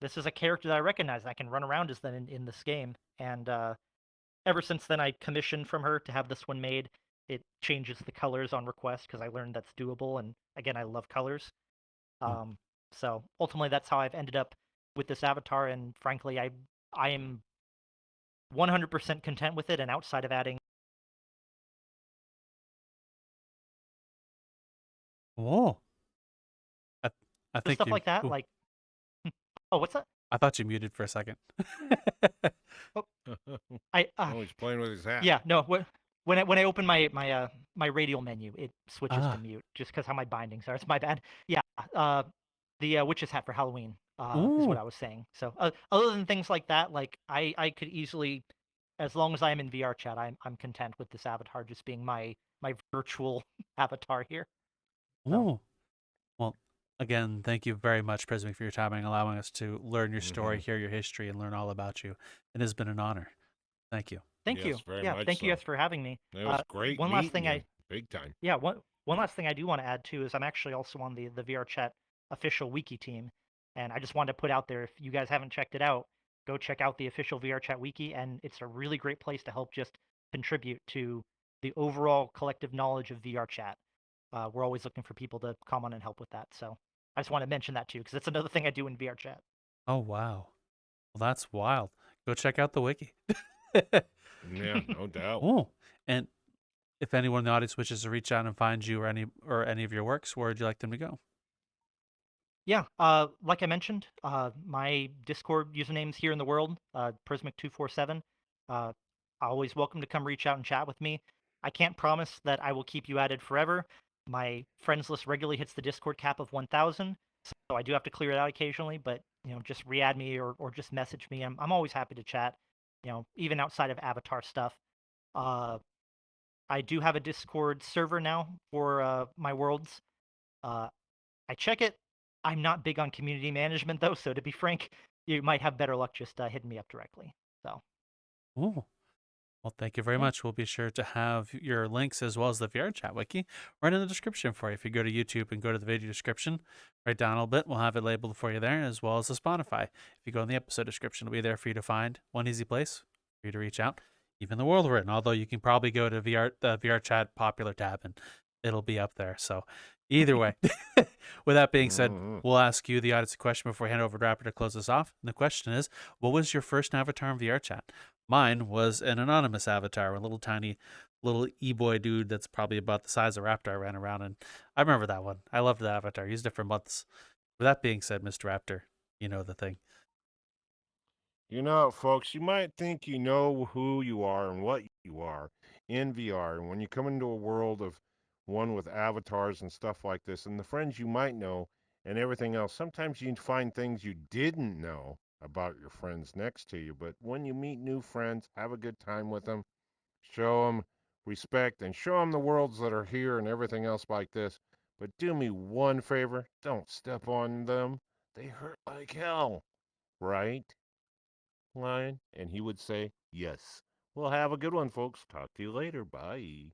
this is a character that I recognize. I can run around as them in this game. And ever since then, I commissioned from her to have this one made. It changes the colors on request because I learned that's doable. And again, I love colors. Mm. So ultimately, that's how I've ended up with this avatar. And frankly, I am 100% content with it. And outside of adding Oh, I, I the think stuff you. like that, Ooh, like, oh, what's that? I thought you muted for a second. Oh, I Oh, he's playing with his hat. yeah, no. When I open my radial menu, it switches to Ah, mute just because how my bindings are. It's my bad. Yeah, the witch's hat for Halloween is what ooh, I was saying. So other than things like that, like I could easily, as long as I'm in VR chat, I'm content with this avatar just being my virtual avatar here. So ooh. Well, again, thank you very much, Prismic, for your time and allowing us to learn your story, Mm-hmm. hear your history, and learn all about you. It has been an honor. Thank you. thank Yes, you. very Yeah, much thank you so. guys for having me. It was great One last meeting thing you. Big time. Yeah, one last thing I do want to add too is I'm actually also on the VRChat official wiki team, and I just wanted to put out there if you guys haven't checked it out, go check out the official VRChat wiki, and it's a really great place to help just contribute to the overall collective knowledge of VRChat. We're always looking for people to come on and help with that, so I just want to mention that too because it's another thing I do in VRChat. Oh, wow. Well, that's wild. Go check out the wiki. Yeah, no doubt. Oh, and if anyone in the audience wishes to reach out and find you or any of your works, where would you like them to go? Yeah, like I mentioned, my Discord username's here in the world, Prismic247. Uh, always welcome to come reach out and chat with me. I can't promise that I will keep you added forever. My friends list regularly hits the Discord cap of 1,000, so I do have to clear it out occasionally. But just re-add me or just message me. I'm always happy to chat. Even outside of Avatar stuff. Uh, I do have a Discord server now for my worlds. Uh, I check it. I'm not big on community management though, so to be frank, you might have better luck just hitting me up directly. So Oh, well, thank you very yeah, much. We'll be sure to have your links as well as the VR chat wiki right in the description for you. If you go to YouTube and go to the video description, right down a little bit, we'll have it labeled for you there, as well as the Spotify. If you go in the episode description, it'll be there for you to find. One easy place for you to reach out, even the world we're in. Although you can probably go to the VR chat popular tab and it'll be up there. So either way, with that being said, Mm-hmm. we'll ask you the audience a question before we hand over to Rapper to close us off. And the question is, what was your first avatar in VR chat? Mine was an anonymous avatar, a little tiny little e-boy dude that's probably about the size of Raptor I ran around in. I remember that one. I loved the avatar. Used it for months. With that being said, Mr. Raptor, you know the thing. Folks, you might think you know who you are and what you are in VR. And when you come into a world of one with avatars and stuff like this, and the friends you might know and everything else, sometimes you find things you didn't know about your friends next to you. But when you meet new friends, have a good time with them, show them respect, and show them the worlds that are here and everything else like this. But do me one favor, don't step on them. They hurt like hell, right? Lion? And he would say, yes. Well, have a good one, folks. Talk to you later. Bye.